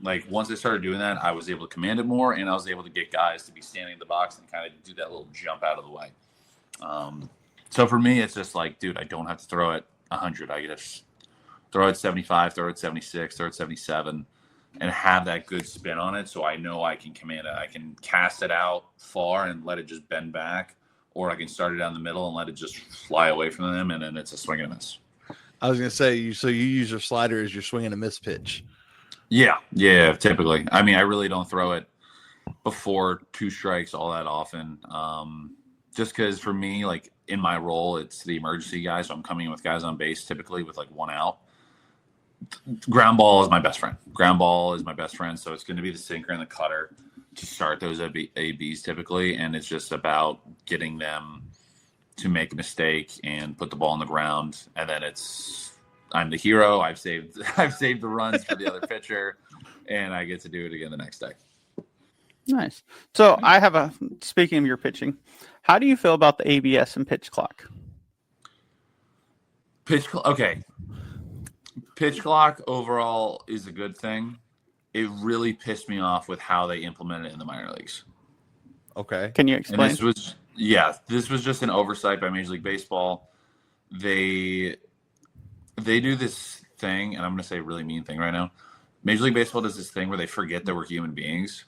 Like once I started doing that, I was able to command it more, and I was able to get guys to be standing in the box and kind of do that little jump out of the way. So for me, it's just like, dude, I don't have to throw it 100. I just throw it 75, throw it 76, throw it 77, and have that good spin on it so I know I can command it. I can cast it out far and let it just bend back, or I can start it down the middle and let it just fly away from them, and then it's a swing and a miss. I was going to say, so you use your slider as your swing and a miss pitch. Yeah, typically. I mean, I really don't throw it before two strikes all that often. Just because for me, like in my role, it's the emergency guy, so I'm coming in with guys on base typically with like one out. Ground ball is my best friend. So it's going to be the sinker and the cutter to start those ABs typically, and it's just about getting them to make a mistake and put the ball on the ground, and then I'm the hero. I've saved the runs for the other pitcher, and I get to do it again the next day. Nice. So speaking of your pitching, how do you feel about the ABS and pitch clock? Okay. Pitch clock overall is a good thing. It really pissed me off with how they implemented it in the minor leagues. Okay. Can you explain? And this was just an oversight by Major League Baseball. They do this thing, and I'm going to say a really mean thing right now. Major League Baseball does this thing where they forget that we're human beings,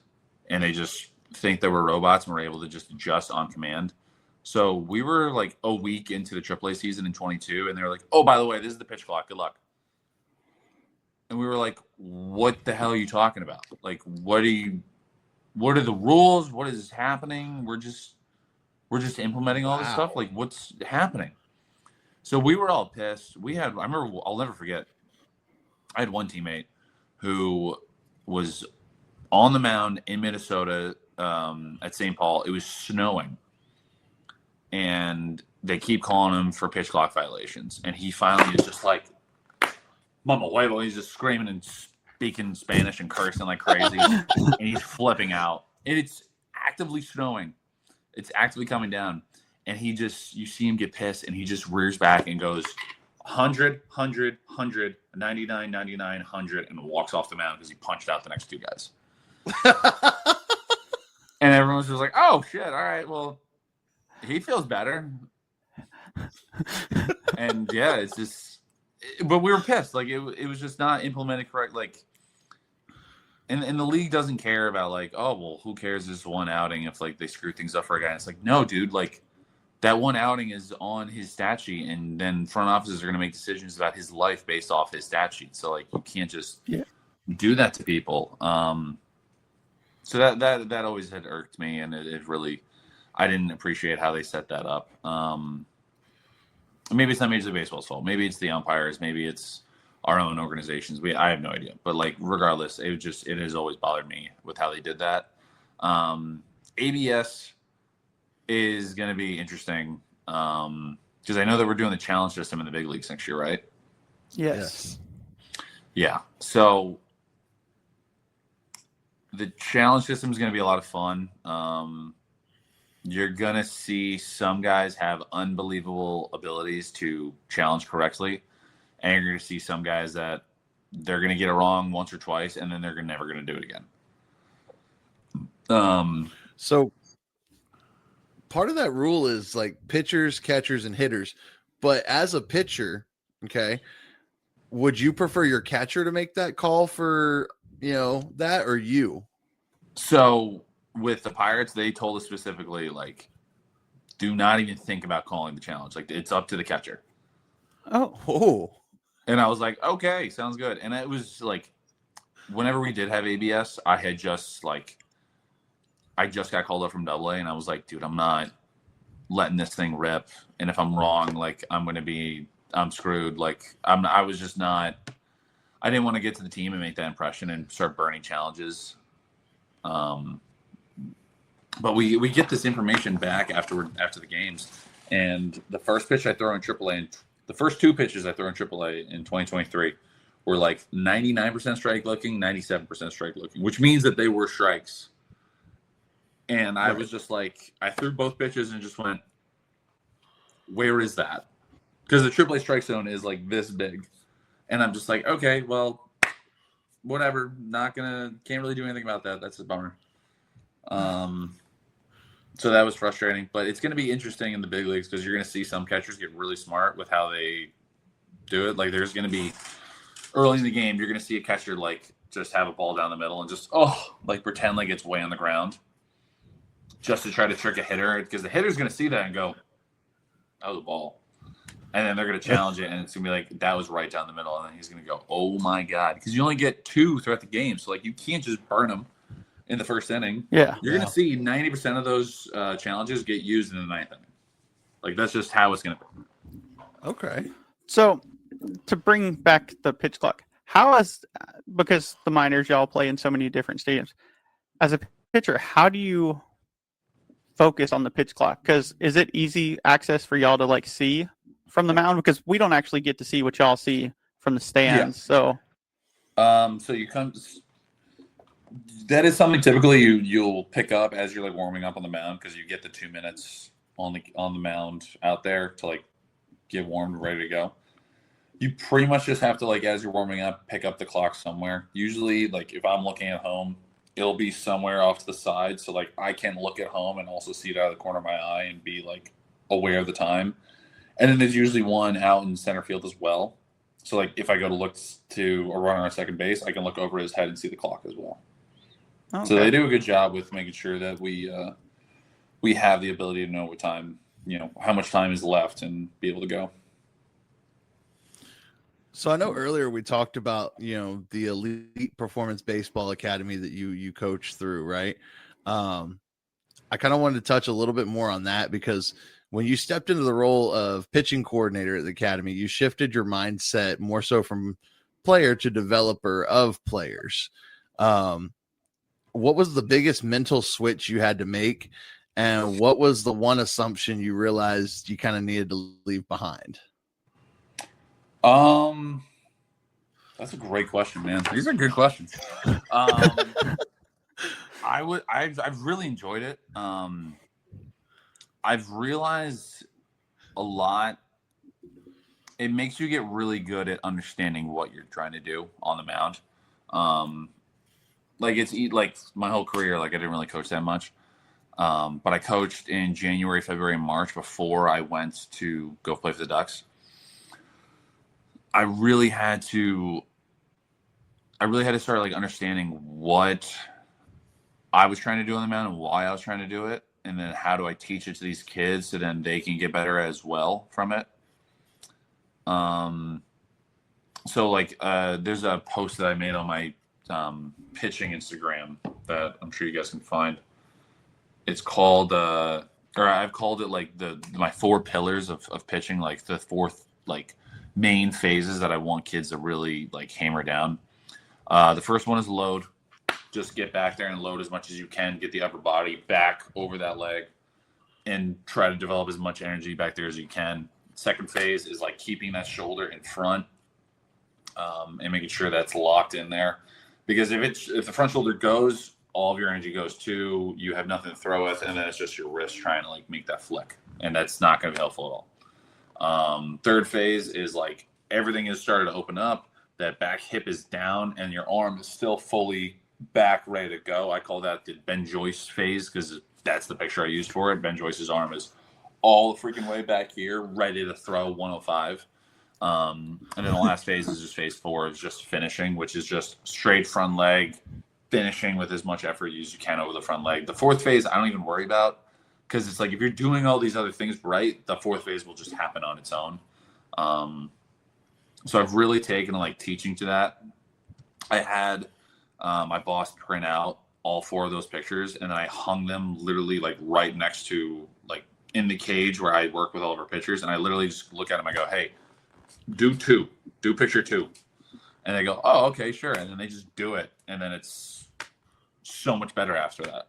and they just think that we're robots and we're able to just adjust on command. So we were like a week into the AAA season in 22, and they were like, oh, by the way, this is the pitch clock. Good luck. And we were like, what the hell are you talking about? Like, what are the rules? What is happening? We're just implementing all this stuff. Like, what's happening? So we were all pissed. I remember, I'll never forget. I had one teammate who was on the mound in Minnesota at St. Paul. It was snowing, and they keep calling him for pitch clock violations. And he finally is just like, "Mama huevo!" He's just screaming and speaking Spanish and cursing like crazy, and he's flipping out. And it's actively snowing. It's actively coming down, and you see him get pissed, and he just rears back and goes 100, 100, 100, 99, 99, 100, and walks off the mound because he punched out the next two guys. And everyone's just like, "Oh shit! All right, well, he feels better." And yeah, it's just, but we were pissed. Like it was just not implemented correct. Like, and the league doesn't care about like, oh well, who cares? This one outing if like they screw things up for a guy. It's like, no, dude, like that one outing is on his stat sheet, and then front offices are going to make decisions about his life based off his stat sheet. So like, you can't just do that to people. So that always had irked me, and it really, I didn't appreciate how they set that up. Maybe it's not Major League Baseball's fault. Maybe it's the umpires. Maybe it's our own organizations. I have no idea. But like, regardless, it has always bothered me with how they did that. ABS is going to be interesting because I know that we're doing the challenge system in the big leagues next year, right? Yes. Yeah. So the challenge system is going to be a lot of fun. You're going to see some guys have unbelievable abilities to challenge correctly. And you're going to see some guys that they're going to get it wrong once or twice, and then they're never going to do it again. So part of that rule is like pitchers, catchers, and hitters. But as a pitcher, okay, would you prefer your catcher to make that call for, that, or you? So with the Pirates, they told us specifically, like, do not even think about calling the challenge. Like, it's up to the catcher. Oh. And I was like, okay, sounds good. And it was like, whenever we did have ABS, I just got called up from AA, and I was like, dude, I'm not letting this thing rip. And if I'm wrong, like, I'm screwed. Like, I didn't want to get to the team and make that impression and start burning challenges. But we get this information back after the games, and the first pitch I throw in AAA, and the first two pitches I throw in AAA in 2023 were like 99% strike looking, 97% strike looking, which means that they were strikes. And I was just like, I threw both pitches and just went, where is that? Because the AAA strike zone is like this big, and I'm just like, okay, well, whatever. Can't really do anything about that. That's a bummer. So that was frustrating, but it's going to be interesting in the big leagues because you're going to see some catchers get really smart with how they do it. Like, there's going to be early in the game, you're going to see a catcher like just have a ball down the middle and just pretend like it's way on the ground just to try to trick a hitter, because the hitter's going to see that and go, that was a ball. And then they're going to challenge it, and it's going to be like, that was right down the middle. And then he's going to go, oh my God, because you only get two throughout the game. So like, you can't just burn them in the first inning. Yeah. You're going to see 90% of those challenges get used in the ninth inning. Like, that's just how it's going to be. Okay. So to bring back the pitch clock, because the minors, y'all play in so many different stadiums, as a pitcher, how do you focus on the pitch clock? Because is it easy access for y'all to like see from the mound? Because we don't actually get to see what y'all see from the stands. Yeah. So you come. That is something typically you'll pick up as you're like warming up on the mound, because you get the 2 minutes on the mound out there to like get warmed, ready to go. You pretty much just have to, like, as you're warming up, pick up the clock somewhere. Usually, like, if I'm looking at home, it'll be somewhere off to the side, so like I can look at home and also see it out of the corner of my eye and be like aware of the time. And then there's usually one out in center field as well. So like if I go to look to a runner on second base, I can look over his head and see the clock as well. Okay. So they do a good job with making sure that we have the ability to know what time, how much time is left and be able to go. So I know earlier we talked about, the Elite Performance Baseball Academy that you coach through, right? I kind of wanted to touch a little bit more on that, because when you stepped into the role of pitching coordinator at the academy, you shifted your mindset more so from player to developer of players. What was the biggest mental switch you had to make? And what was the one assumption you realized you kind of needed to leave behind? That's a great question, man. These are good questions. I've really enjoyed it. I've realized a lot. It makes you get really good at understanding what you're trying to do on the mound. Like my whole career, like I didn't really coach that much. But I coached in January, February, and March before I went to go play for the Ducks. I really had to start like understanding what I was trying to do on the mound and why I was trying to do it. And then how do I teach it to these kids so then they can get better as well from it. So like, there's a post that I made on my pitching Instagram that I'm sure you guys can find. It's called, or I've called it like my 4 pillars of pitching, like the 4th like main phases that I want kids to really like hammer down. The first one is load. Just get back there and load as much as you can. Get the upper body back over that leg and try to develop as much energy back there as you can. Second phase is like keeping that shoulder in front and making sure that's locked in there. Because if the front shoulder goes, all of your energy goes too. You have nothing to throw with, and then it's just your wrist trying to like make that flick, and that's not going to be helpful at all. Third phase is like everything is started to open up. That back hip is down, and your arm is still fully back, ready to go. I call that the Ben Joyce phase because that's the picture I used for it. Ben Joyce's arm is all the freaking way back here, ready to throw 105. And then the last phase is just phase 4, is just finishing, which is just straight front leg, finishing with as much effort as you can over the front leg. The 4th phase, I don't even worry about because it's like if you're doing all these other things right, the 4th phase will just happen on its own. So I've really taken like teaching to that. I had my boss print out all 4 of those pictures, and then I hung them literally like right next to like in the cage where I work with all of our pitchers, and I literally just look at them. I go, "Hey, do picture 2," and they go, "Oh, okay, sure," and then they just do it, and then it's so much better after that.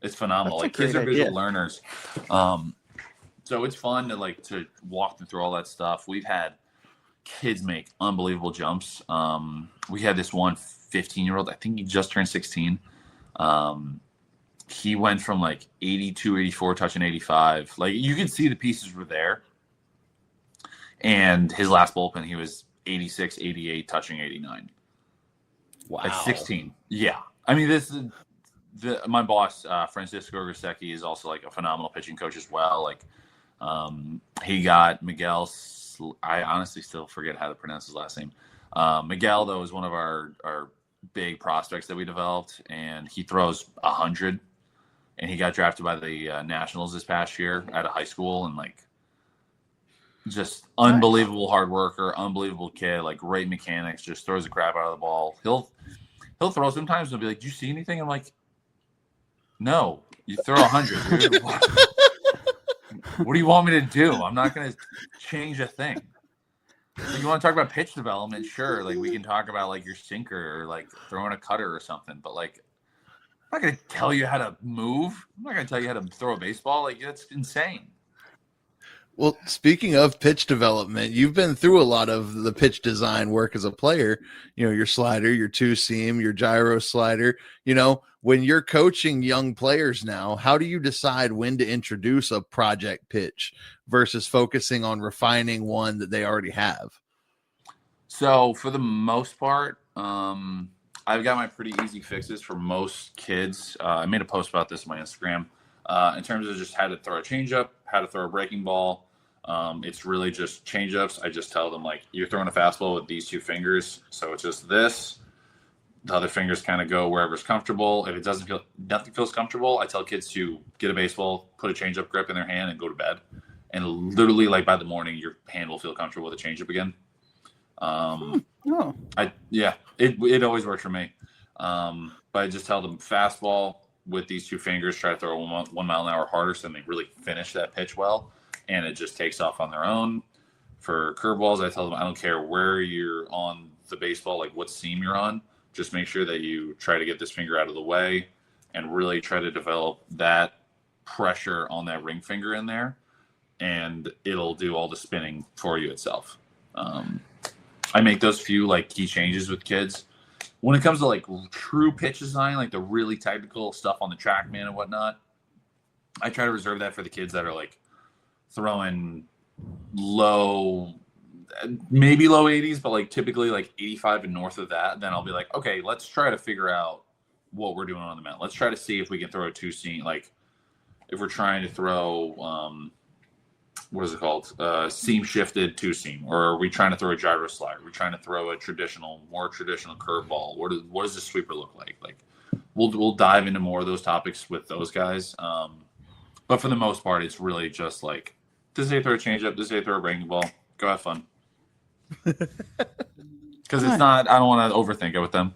It's phenomenal. Like kids are visual learners, so it's fun to walk them through all that stuff. We've had kids make unbelievable jumps. We had this one 15-year-old, I think he just turned 16. He went from like 82, 84, touching 85. Like you could see the pieces were there. And his last bullpen, he was 86, 88, touching 89. Wow. At 16. Yeah. I mean, this is my boss, Francisco Grosecki, is also like a phenomenal pitching coach as well. Like he got Miguel. I honestly still forget how to pronounce his last name. Miguel, though, is one of our big prospects that we developed, and he throws 100. And he got drafted by the Nationals this past year out of high school, and like just unbelievable hard worker, unbelievable kid, like great mechanics, just throws the crap out of the ball. He'll throw sometimes and be like, "Do you see anything?" I'm like, "No, you throw 100, dude. What do you want me to do? I'm not going to change a thing." Like, you want to talk about pitch development? Sure. Like we can talk about like your sinker or like throwing a cutter or something, but like I'm not going to tell you how to move. I'm not going to tell you how to throw a baseball. Like that's insane. Well, speaking of pitch development, you've been through a lot of the pitch design work as a player, your slider, your 2-seam, your gyro slider. When you're coaching young players now, how do you decide when to introduce a project pitch versus focusing on refining one that they already have? So for the most part, I've got my pretty easy fixes for most kids. I made a post about this on my Instagram in terms of just how to throw a changeup, how to throw a breaking ball. It's really just changeups. I just tell them like you're throwing a fastball with these 2 fingers. So it's just this. The other fingers kind of go wherever's comfortable. If it doesn't feel, nothing feels comfortable, I tell kids to get a baseball, put a changeup grip in their hand and go to bed. And literally like by the morning, your hand will feel comfortable with a changeup again. It always works for me. But I just tell them fastball with these 2 fingers, try to throw 1 mile an hour harder so they really finish that pitch well. And it just takes off on their own. For curveballs, I tell them I don't care where you're on the baseball, like what seam you're on. Just make sure that you try to get this finger out of the way and really try to develop that pressure on that ring finger in there, and it'll do all the spinning for you itself. I make those few like key changes with kids. When it comes to like true pitch design, like the really technical stuff on the TrackMan and whatnot, I try to reserve that for the kids that are like throwing maybe low 80s, but like typically like 85 and north of that. Then I'll be like, okay, let's try to figure out what we're doing on the mound. Let's try to see if we can throw a two seam, like if we're trying to throw what is it called? Seam shifted two seam, or are we trying to throw a gyro slider? Are we trying to throw a more traditional curveball? What does the sweeper look like? Like we'll dive into more of those topics with those guys. But for the most part, it's really just like, this day throw a changeup, this day throw a breaking ball, go have fun. Because it's not, I don't want to overthink it with them.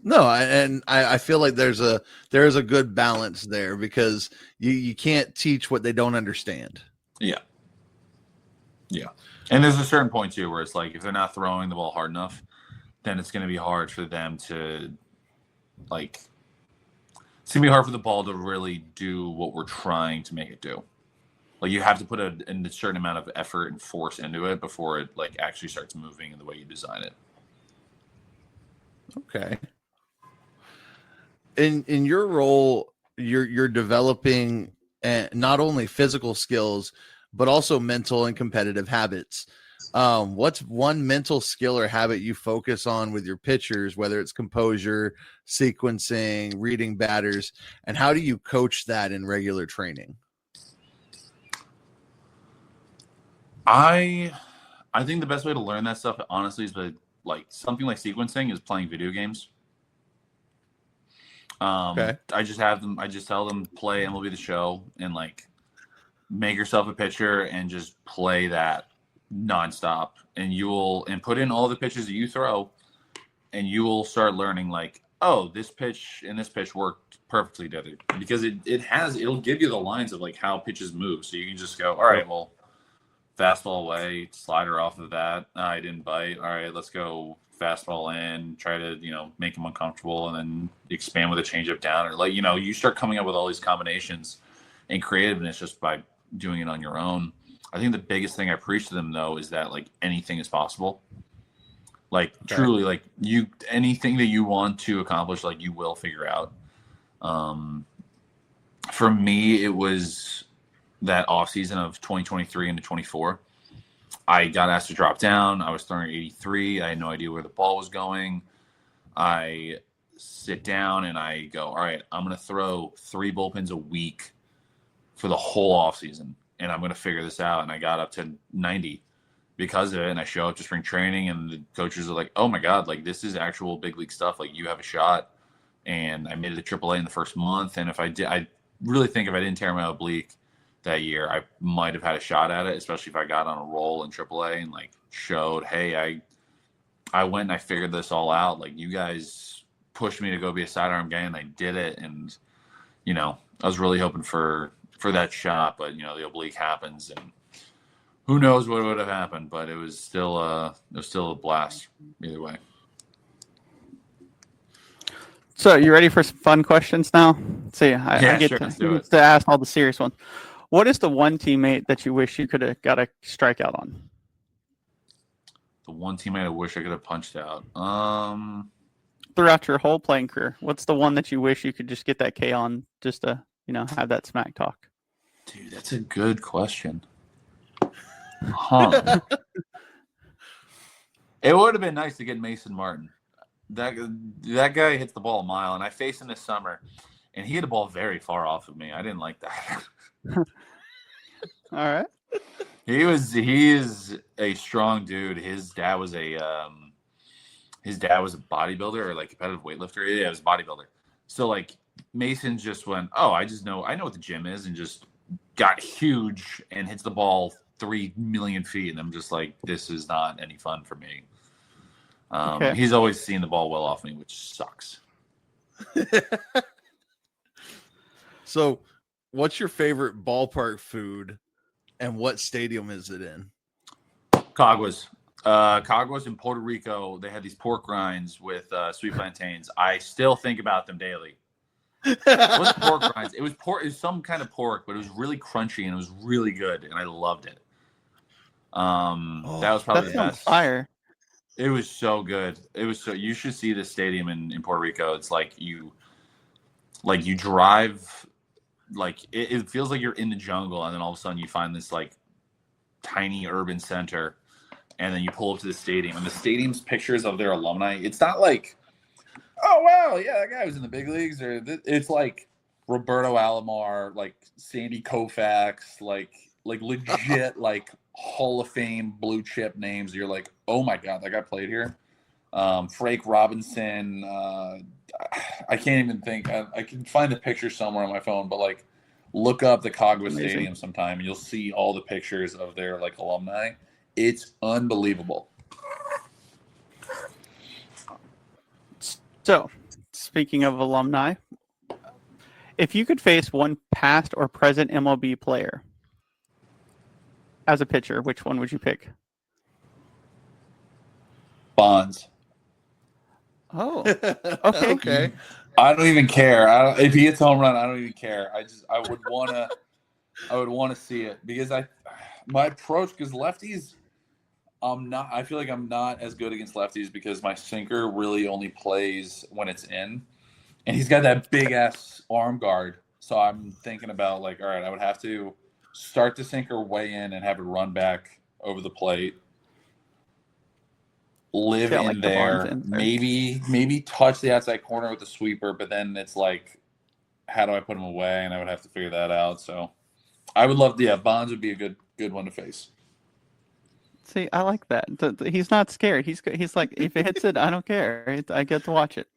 No, I feel like there's a good balance there, because you can't teach what they don't understand. Yeah. And there's a certain point too where it's like, if they're not throwing the ball hard enough, then it's going to be hard for them to like, it's going to be hard for the ball to really do what we're trying to make it do. Like you have to put a certain amount of effort and force into it before it like actually starts moving in the way you design it. Okay. In your role, you're developing not only physical skills, but also mental and competitive habits. What's one mental skill or habit you focus on with your pitchers, whether it's composure, sequencing, reading batters, and how do you coach that in regular training? I think the best way to learn that stuff, honestly, is by like something like sequencing is playing video games. Okay. I just tell them play MLB The Show and like make yourself a pitcher and just play that nonstop, and put in all the pitches that you throw, and you will start learning like, oh, this pitch and this pitch worked perfectly together, because it'll give you the lines of like how pitches move, so you can just go, all right, well, fastball away, slider off of that. I didn't bite. All right, let's go fastball in, try to, make them uncomfortable, and then expand with a changeup down. Or like, you start coming up with all these combinations and creativeness just by doing it on your own. I think the biggest thing I preach to them though is that like anything is possible. Like truly, like anything that you want to accomplish, like you will figure out. For me, it was that off season of 2023 into 24. I got asked to drop down. I was throwing 83. I had no idea where the ball was going. I sit down and I go, all right, I'm going to throw 3 bullpens a week for the whole off season, and I'm going to figure this out. And I got up to 90 because of it. And I show up to spring training, and the coaches are like, oh my God, like this is actual big league stuff. Like you have a shot. And I made it to AAA in the first month. And I really think if I didn't tear my oblique that year, I might have had a shot at it, especially if I got on a roll in AAA and like showed, hey, I went and I figured this all out. Like you guys pushed me to go be a sidearm guy, and I did it. And, I was really hoping for that shot, but the oblique happens, and who knows what would have happened, but it was still a blast either way. So you ready for some fun questions now? Let's see, I get to ask all the serious ones. What is the one teammate that you wish you could have got a strikeout on? The one teammate I wish I could have punched out. Throughout your whole playing career, what's the one that you wish you could just get that K on, just to have that smack talk? Dude, that's a good question. Huh? It would have been nice to get Mason Martin. That guy hits the ball a mile, and I faced him this summer, and he hit the ball very far off of me. I didn't like that. All right. He is a strong dude. His dad was a bodybuilder or like competitive weightlifter. Yeah, he was a bodybuilder. So like Mason just went, oh, I know what the gym is, and just got huge and hits the ball 3 million feet, and I'm just like, this is not any fun for me. Okay. He's always seen the ball well off me, which sucks. So, what's your favorite ballpark food, and what stadium is it in? Caguas. Caguas in Puerto Rico, they had these pork rinds with sweet plantains. I still think about them daily. It wasn't pork rinds. It was pork. It was some kind of pork, but it was really crunchy and it was really good, and I loved it. That was probably the best. Fire. It was so good. It was so. You should see the stadium in Puerto Rico. It's like you drive, like it feels like you're in the jungle, and then all of a sudden you find this like tiny urban center, and then you pull up to the stadium, and the stadium's pictures of their alumni. It's not like, oh wow, yeah, that guy was in the big leagues, or it's like Roberto Alomar, like Sandy Koufax, like legit like Hall of Fame blue chip names. You're like, oh my god, that guy played here. Frank Robinson. I can't even think. I can find the picture somewhere on my phone, but like, look up the Caguas Stadium sometime, and you'll see all the pictures of their like alumni. It's unbelievable. So, speaking of alumni, if you could face one past or present MLB player as a pitcher, which one would you pick? Bonds. Oh, okay. Okay. I don't even care. If he hits a home run, I don't even care. I would want to see it because my approach, because lefties, I feel like I'm not as good against lefties because my sinker really only plays when it's in, and he's got that big ass arm guard. So I'm thinking about like, all right, I would have to start the sinker way in and have it run back over the plate. Live in like there, maybe touch the outside corner with the sweeper, but then it's like, how do I put him away? And I would have to figure that out. So I would love, Bonds would be a good one to face. See, I like that. He's not scared. He's like, if it hits it, I don't care. I get to watch it.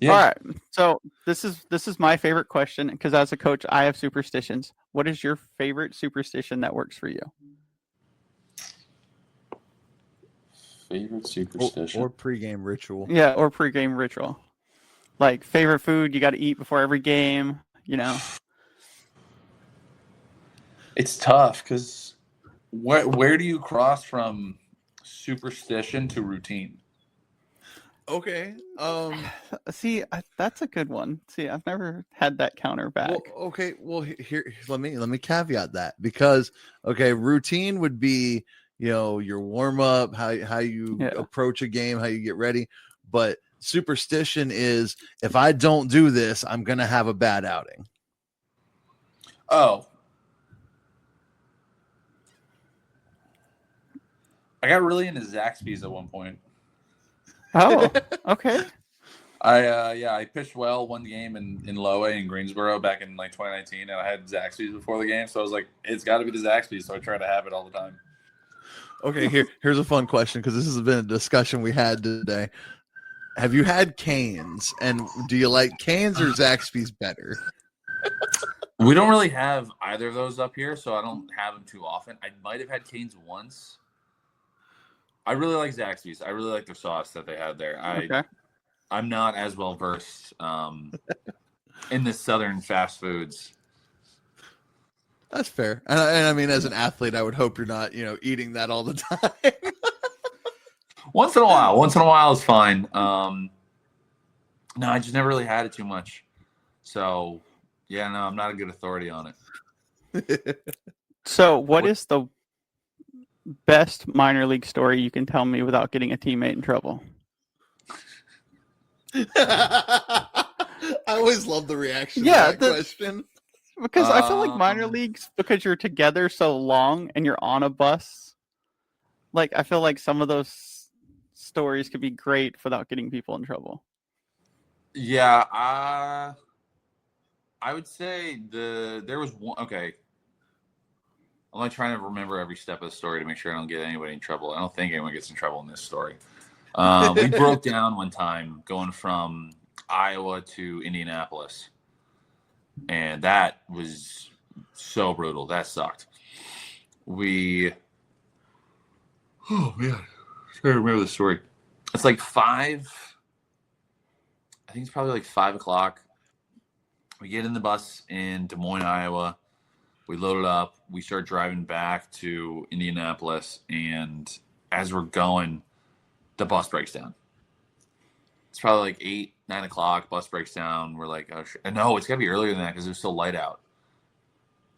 Yeah. All right. So this is my favorite question because as a coach, I have superstitions. What is your favorite superstition that works for you? Favorite superstition or pregame ritual. Yeah, or pregame ritual. Like favorite food you got to eat before every game. You know, it's tough because where do you cross from superstition to routine? Okay. See, that's a good one. See, I've never had that counter back. Well, okay. Well, here, let me caveat that because routine would be, your warm up, how you approach a game, how you get ready. But superstition is if I don't do this, I'm going to have a bad outing. Oh, I got really into Zaxby's at one point. Oh, okay. I pitched well one game in Lowe in Greensboro back in like 2019, and I had Zaxby's before the game, so I was like, it's got to be the Zaxby's, so I try to have it all the time. Okay, here's a fun question because this has been a discussion we had today. Have you had Cane's, and do you like Cane's or Zaxby's better? We don't really have either of those up here, so I don't have them too often. I might have had Cane's once. I really like Zaxby's. I really like their sauce that they had there. I'm not as well versed in the southern fast foods. That's fair. And I mean, as an athlete, I would hope you're not, eating that all the time. Once in a while is fine. No, I just never really had it too much. So, yeah, no, I'm not a good authority on it. So, what is the best minor league story you can tell me without getting a teammate in trouble? I always love the reaction to that question. Because I feel like minor leagues, because you're together so long and you're on a bus, like I feel like some of those stories could be great without getting people in trouble. Yeah, I would say there was one. Okay, I'm like trying to remember every step of the story to make sure I don't get anybody in trouble. I don't think anyone gets in trouble in this story. We broke down one time going from Iowa to Indianapolis. And that was so brutal. That sucked. Oh, man. I can't remember the story. It's like 5. I think it's probably like 5 o'clock. We get in the bus in Des Moines, Iowa. We load it up. We start driving back to Indianapolis. And as we're going, the bus breaks down. It's probably like 8, 9 o'clock. Bus breaks down. We're like, oh shit. And no, it's gotta be earlier than that because it was still light out.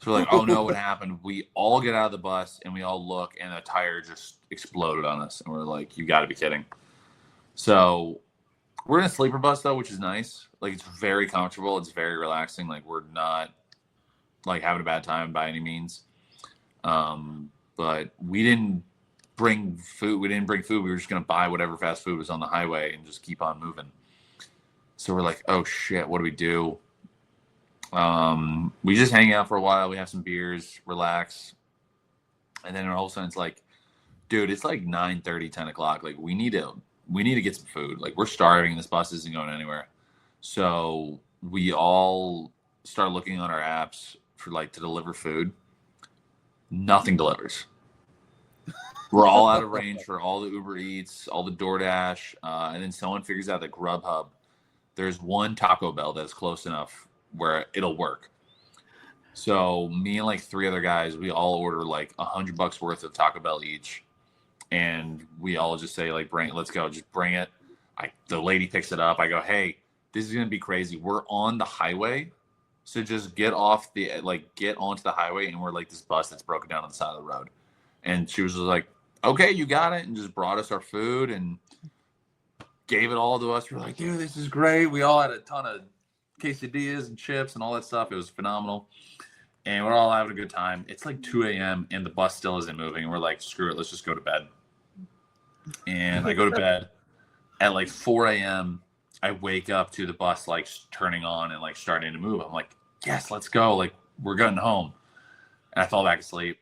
So we're like, oh no, what happened? We all get out of the bus and we all look, and the tire just exploded on us. And we're like, you got to be kidding. So we're in a sleeper bus though, which is nice. Like, it's very comfortable. It's very relaxing. Like, we're not like having a bad time by any means. But we didn't bring food. We were just gonna buy whatever fast food was on the highway and just keep on moving. So we're like, oh shit, what do we do? We just hang out for a while. We have some beers, relax. And then all of a sudden it's like, dude, it's like 9:30, 10 o'clock. Like, we need to get some food. Like, we're starving. This bus isn't going anywhere. So we all start looking on our apps for like to deliver food. Nothing delivers. We're all out of range for all the Uber Eats, all the DoorDash. And then someone figures out that Grubhub, there's one Taco Bell that's close enough where it'll work. So me and like 3 other guys, we all order like $100 worth of Taco Bell each, and we all just say like, let's go, just bring it. The lady picks it up. I go, hey, this is gonna be crazy. We're on the highway, so just get onto the highway, and we're like this bus that's broken down on the side of the road. And she was just like, okay, you got it, and just brought us our food and gave it all to us. We're like, dude, this is great. We all had a ton of quesadillas and chips and all that stuff. It was phenomenal. And we're all having a good time. It's like 2 a.m. and the bus still isn't moving. And we're like, screw it, let's just go to bed. And I go to bed at like 4 a.m. I wake up to the bus like turning on and like starting to move. I'm like, yes, let's go. Like, we're getting home. And I fall back asleep.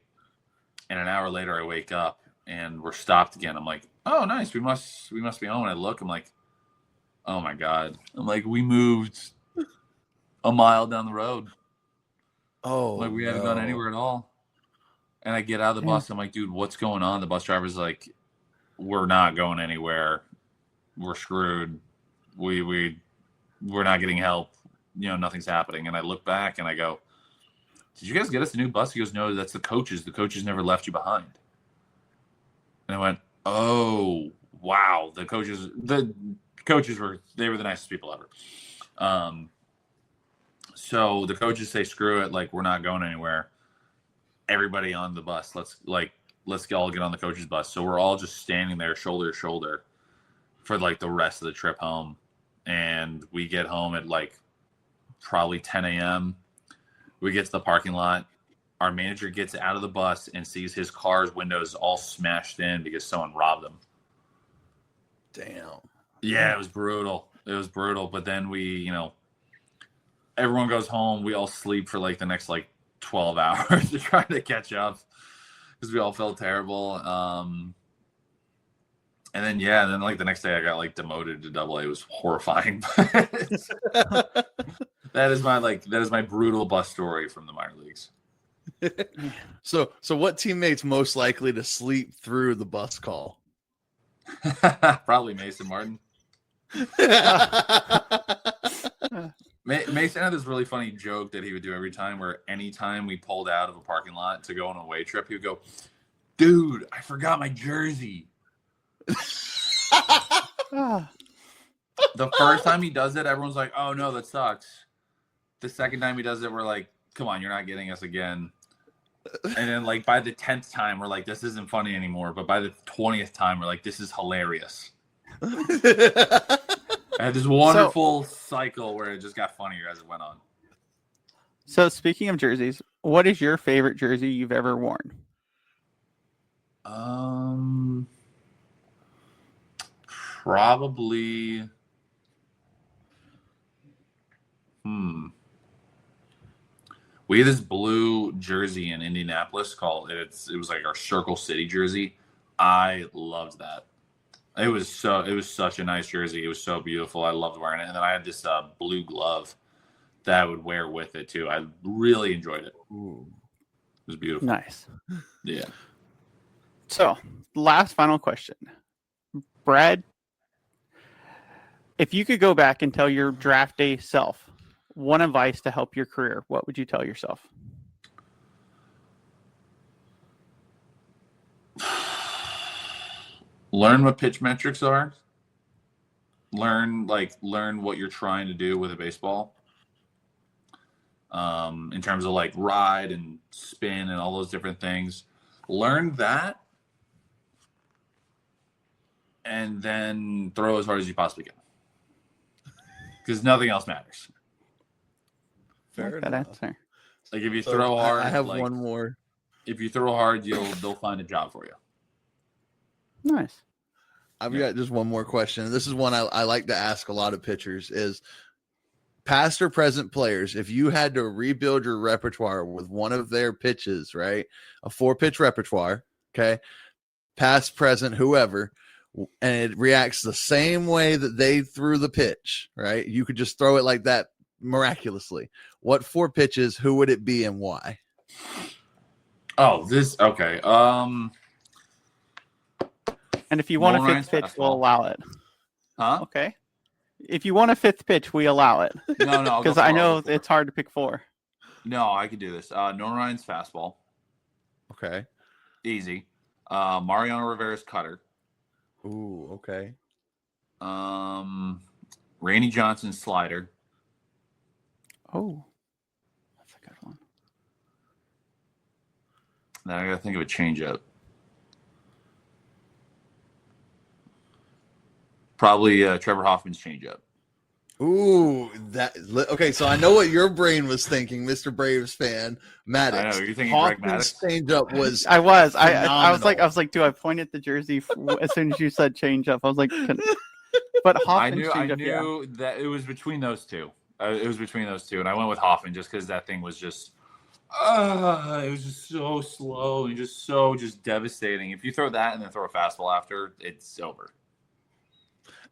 And an hour later I wake up and we're stopped again. I'm like, oh, nice. We must be home. And I look, I'm like, oh my God. I'm like, we moved a mile down the road. Oh, like, we haven't gone anywhere at all. And I get out of the bus. I'm like, dude, what's going on? The bus driver's like, we're not going anywhere. We're screwed. We're not getting help. You know, nothing's happening. And I look back and I go, did you guys get us a new bus? He goes, no, that's the coaches. The coaches never left you behind. And I went, oh, wow. The coaches were the nicest people ever. So the coaches say, screw it. Like, we're not going anywhere. Everybody on the bus. Let's all get on the coach's bus. So we're all just standing there shoulder to shoulder for like the rest of the trip home. And we get home at like probably 10 a.m. We get to the parking lot. Our manager gets out of the bus and sees his car's windows all smashed in because someone robbed them. Damn. Yeah, it was brutal. But then everyone goes home. We all sleep for like the next like 12 hours to try to catch up because we all felt terrible. And then like the next day I got like demoted to AA. It was horrifying. That is my brutal bus story from the minor leagues. So what teammate's most likely to sleep through the bus call? Probably Mason Martin. Mason had this really funny joke that he would do every time, where anytime we pulled out of a parking lot to go on a away trip, he would go, dude, I forgot my jersey. The first time he does it, everyone's like, oh no, that sucks. The second time he does it, we're like, come on, you're not getting us again. And then like by the 10th time, we're like, this isn't funny anymore. But by the 20th time, we're like, this is hilarious. I had this wonderful cycle where it just got funnier as it went on. So speaking of jerseys, what is your favorite jersey you've ever worn? Probably. We had this blue jersey in Indianapolis it was like our Circle City jersey. I loved that. It was such a nice jersey. It was so beautiful. I loved wearing it. And then I had this blue glove that I would wear with it too. I really enjoyed it. Ooh. It was beautiful. Nice. Yeah. So, last final question. Brad, if you could go back and tell your draft day self one advice to help your career, what would you tell yourself? Learn what pitch metrics are. Learn what you're trying to do with a baseball. In terms of like ride and spin and all those different things. Learn that. And then throw as hard as you possibly can. Because nothing else matters. Fair that enough. answer. Like if you throw hard, I have one more. If you throw hard, they'll find a job for you. Nice. I've got just one more question. This is one I like to ask a lot of pitchers is past or present players, if you had to rebuild your repertoire with one of their pitches, right? A 4-pitch repertoire, okay? Past, present, whoever, and it reacts the same way that they threw the pitch, right? You could just throw it like that miraculously. What 4 pitches, who would it be and why? Oh, okay. And if you want a Ryan's fifth pitch, fastball. we'll allow it. Huh? Okay. If you want a fifth pitch, we allow it. No. Because I know it's hard to pick 4. No, I could do this. Nolan Ryan's fastball. Okay. Easy. Mariano Rivera's cutter. Ooh, okay. Randy Johnson's slider. Oh, that's a good one. Now I gotta think of a changeup. Probably Trevor Hoffman's changeup. Ooh, okay. So I know what your brain was thinking, Mr. Braves fan, Maddox. I know you're thinking Greg Hoffman's Maddux. changeup was. I was phenomenal. like, do I point at the jersey as soon as you said change up? I was like, but I Hoffman's knew change up, that it was between those two. It was between those two, and I went with Hoffman just because that thing was just. It was just so slow and just devastating. If you throw that and then throw a fastball after, it's over.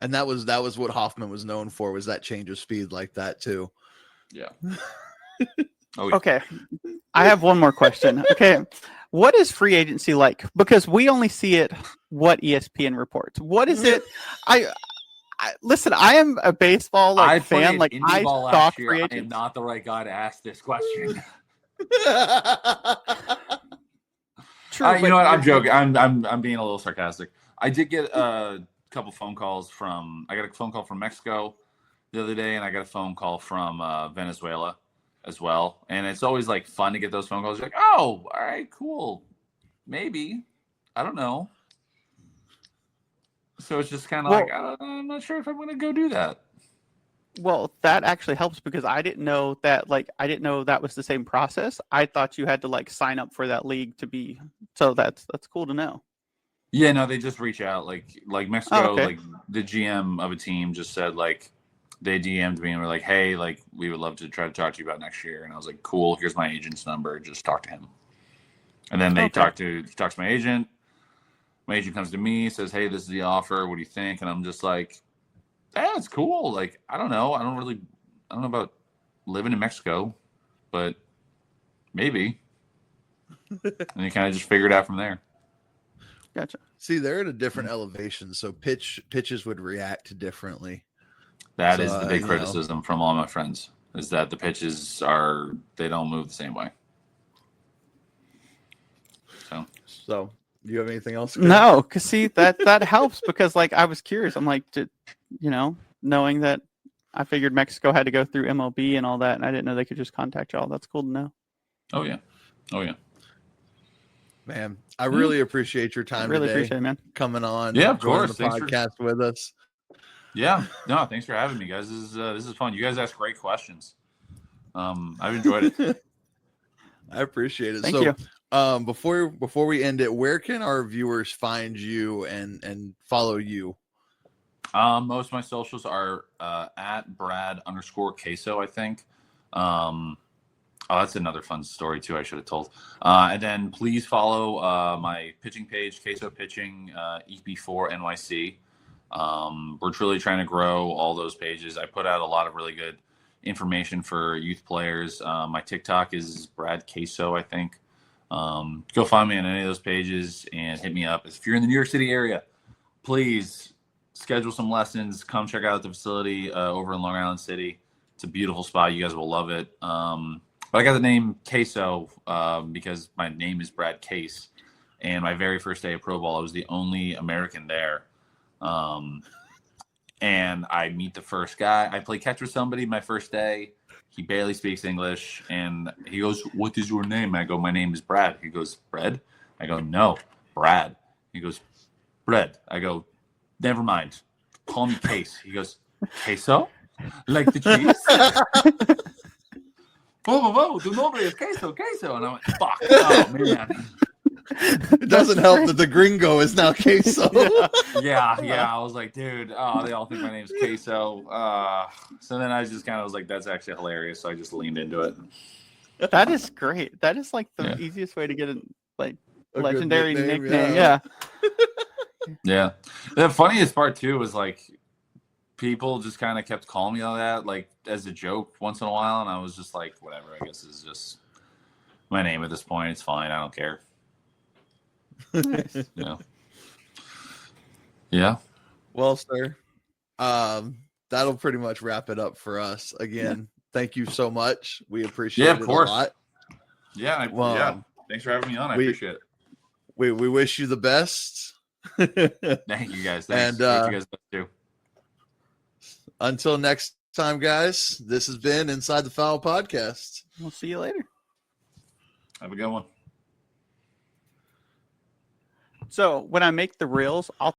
And that was what Hoffman was known for, was that change of speed like that too. Yeah. Oh, yeah. Okay. I have one more question. Okay. What is free agency like? Because we only see it what ESPN reports. What is it? I listen, I am a baseball fan. Like I stalk free agents. I am not the right guy to ask this question. True, you know what? I'm joking. I'm being a little sarcastic. I did get a couple phone calls I got a phone call from Mexico the other day, and I got a phone call from Venezuela as well. And it's always like fun to get those phone calls. You're like, oh, all right, cool. Maybe. I don't know. So it's just kind of I'm not sure if I'm going to go do that. Well, that actually helps because I didn't know that that was the same process. I thought you had to sign up for that league to be. So that's cool to know. Yeah, no, they just reach out like Mexico, Oh, okay. like the GM of a team just said they DM'd me and were like, hey, we would love to try to talk to you about next year. And I was like, cool, here's my agent's number, just talk to him. And then they talk to my agent. My agent comes to me, says, hey, this is the offer. What do you think? And I'm just like, yeah, it's cool. I don't know. I don't know about living in Mexico, but maybe. And you kind of just figure it out from there. Gotcha. See, they're at a different elevation, so pitches would react differently. That is the big criticism from all my friends, is that the pitches they don't move the same way. So do you have anything else? No, because see that helps because I was curious. I'm like, knowing that I figured Mexico had to go through MLB and all that, and I didn't know they could just contact y'all. That's cool to know. Oh yeah. Man, I really appreciate your time. Really today, appreciate it, man. Coming on. Yeah, of course. The podcast with us. Yeah. No, thanks for having me, guys. This is fun. You guys ask great questions. I've enjoyed it. I appreciate it. Thank you. Before we end it, where can our viewers find you and follow you? Most of my socials are at Brad_Queso, I think. That's another fun story too. I should have told. And then please follow my pitching page, Queso Pitching EP4 NYC. We're truly trying to grow all those pages. I put out a lot of really good information for youth players. My TikTok is Brad Queso, I think. Go find me on any of those pages and hit me up. If you're in the New York City area, please schedule some lessons. Come check out the facility over in Long Island City. It's a beautiful spot. You guys will love it. But I got the name Queso because my name is Brad Case. And my very first day of pro ball, I was the only American there. And I meet the first guy. I play catch with somebody my first day. He barely speaks English. And he goes, "What is your name?" I go, "My name is Brad." He goes, "Bread?" I go, "No, Brad." He goes, "Bread." I go, "Never mind. Call me Case." He goes, "Queso? Like the cheese?" Whoa, tu nombre es queso. And I went, fuck, oh, man. It doesn't help that the gringo is now queso. Yeah. I was like, dude, they all think my name's Queso. So then I just kind of was like, that's actually hilarious. So I just leaned into it. That is great. That is like the easiest way to get a legendary nickname. Yeah. Yeah. The funniest part too was like people just kind of kept calling me all that, like as a joke once in a while, and I was just like, whatever. I guess it's just my name at this point. It's fine. I don't care. Nice. Yeah. Well, sir, that'll pretty much wrap it up for us. Again, thank you so much. We appreciate it a lot. Yeah. Thanks for having me on. I appreciate it. We wish you the best. Thank you guys. Thanks. And you guys too. Until next time, guys, this has been Inside the Foul Podcast. We'll see you later. Have a good one. So when I make the reels, I'll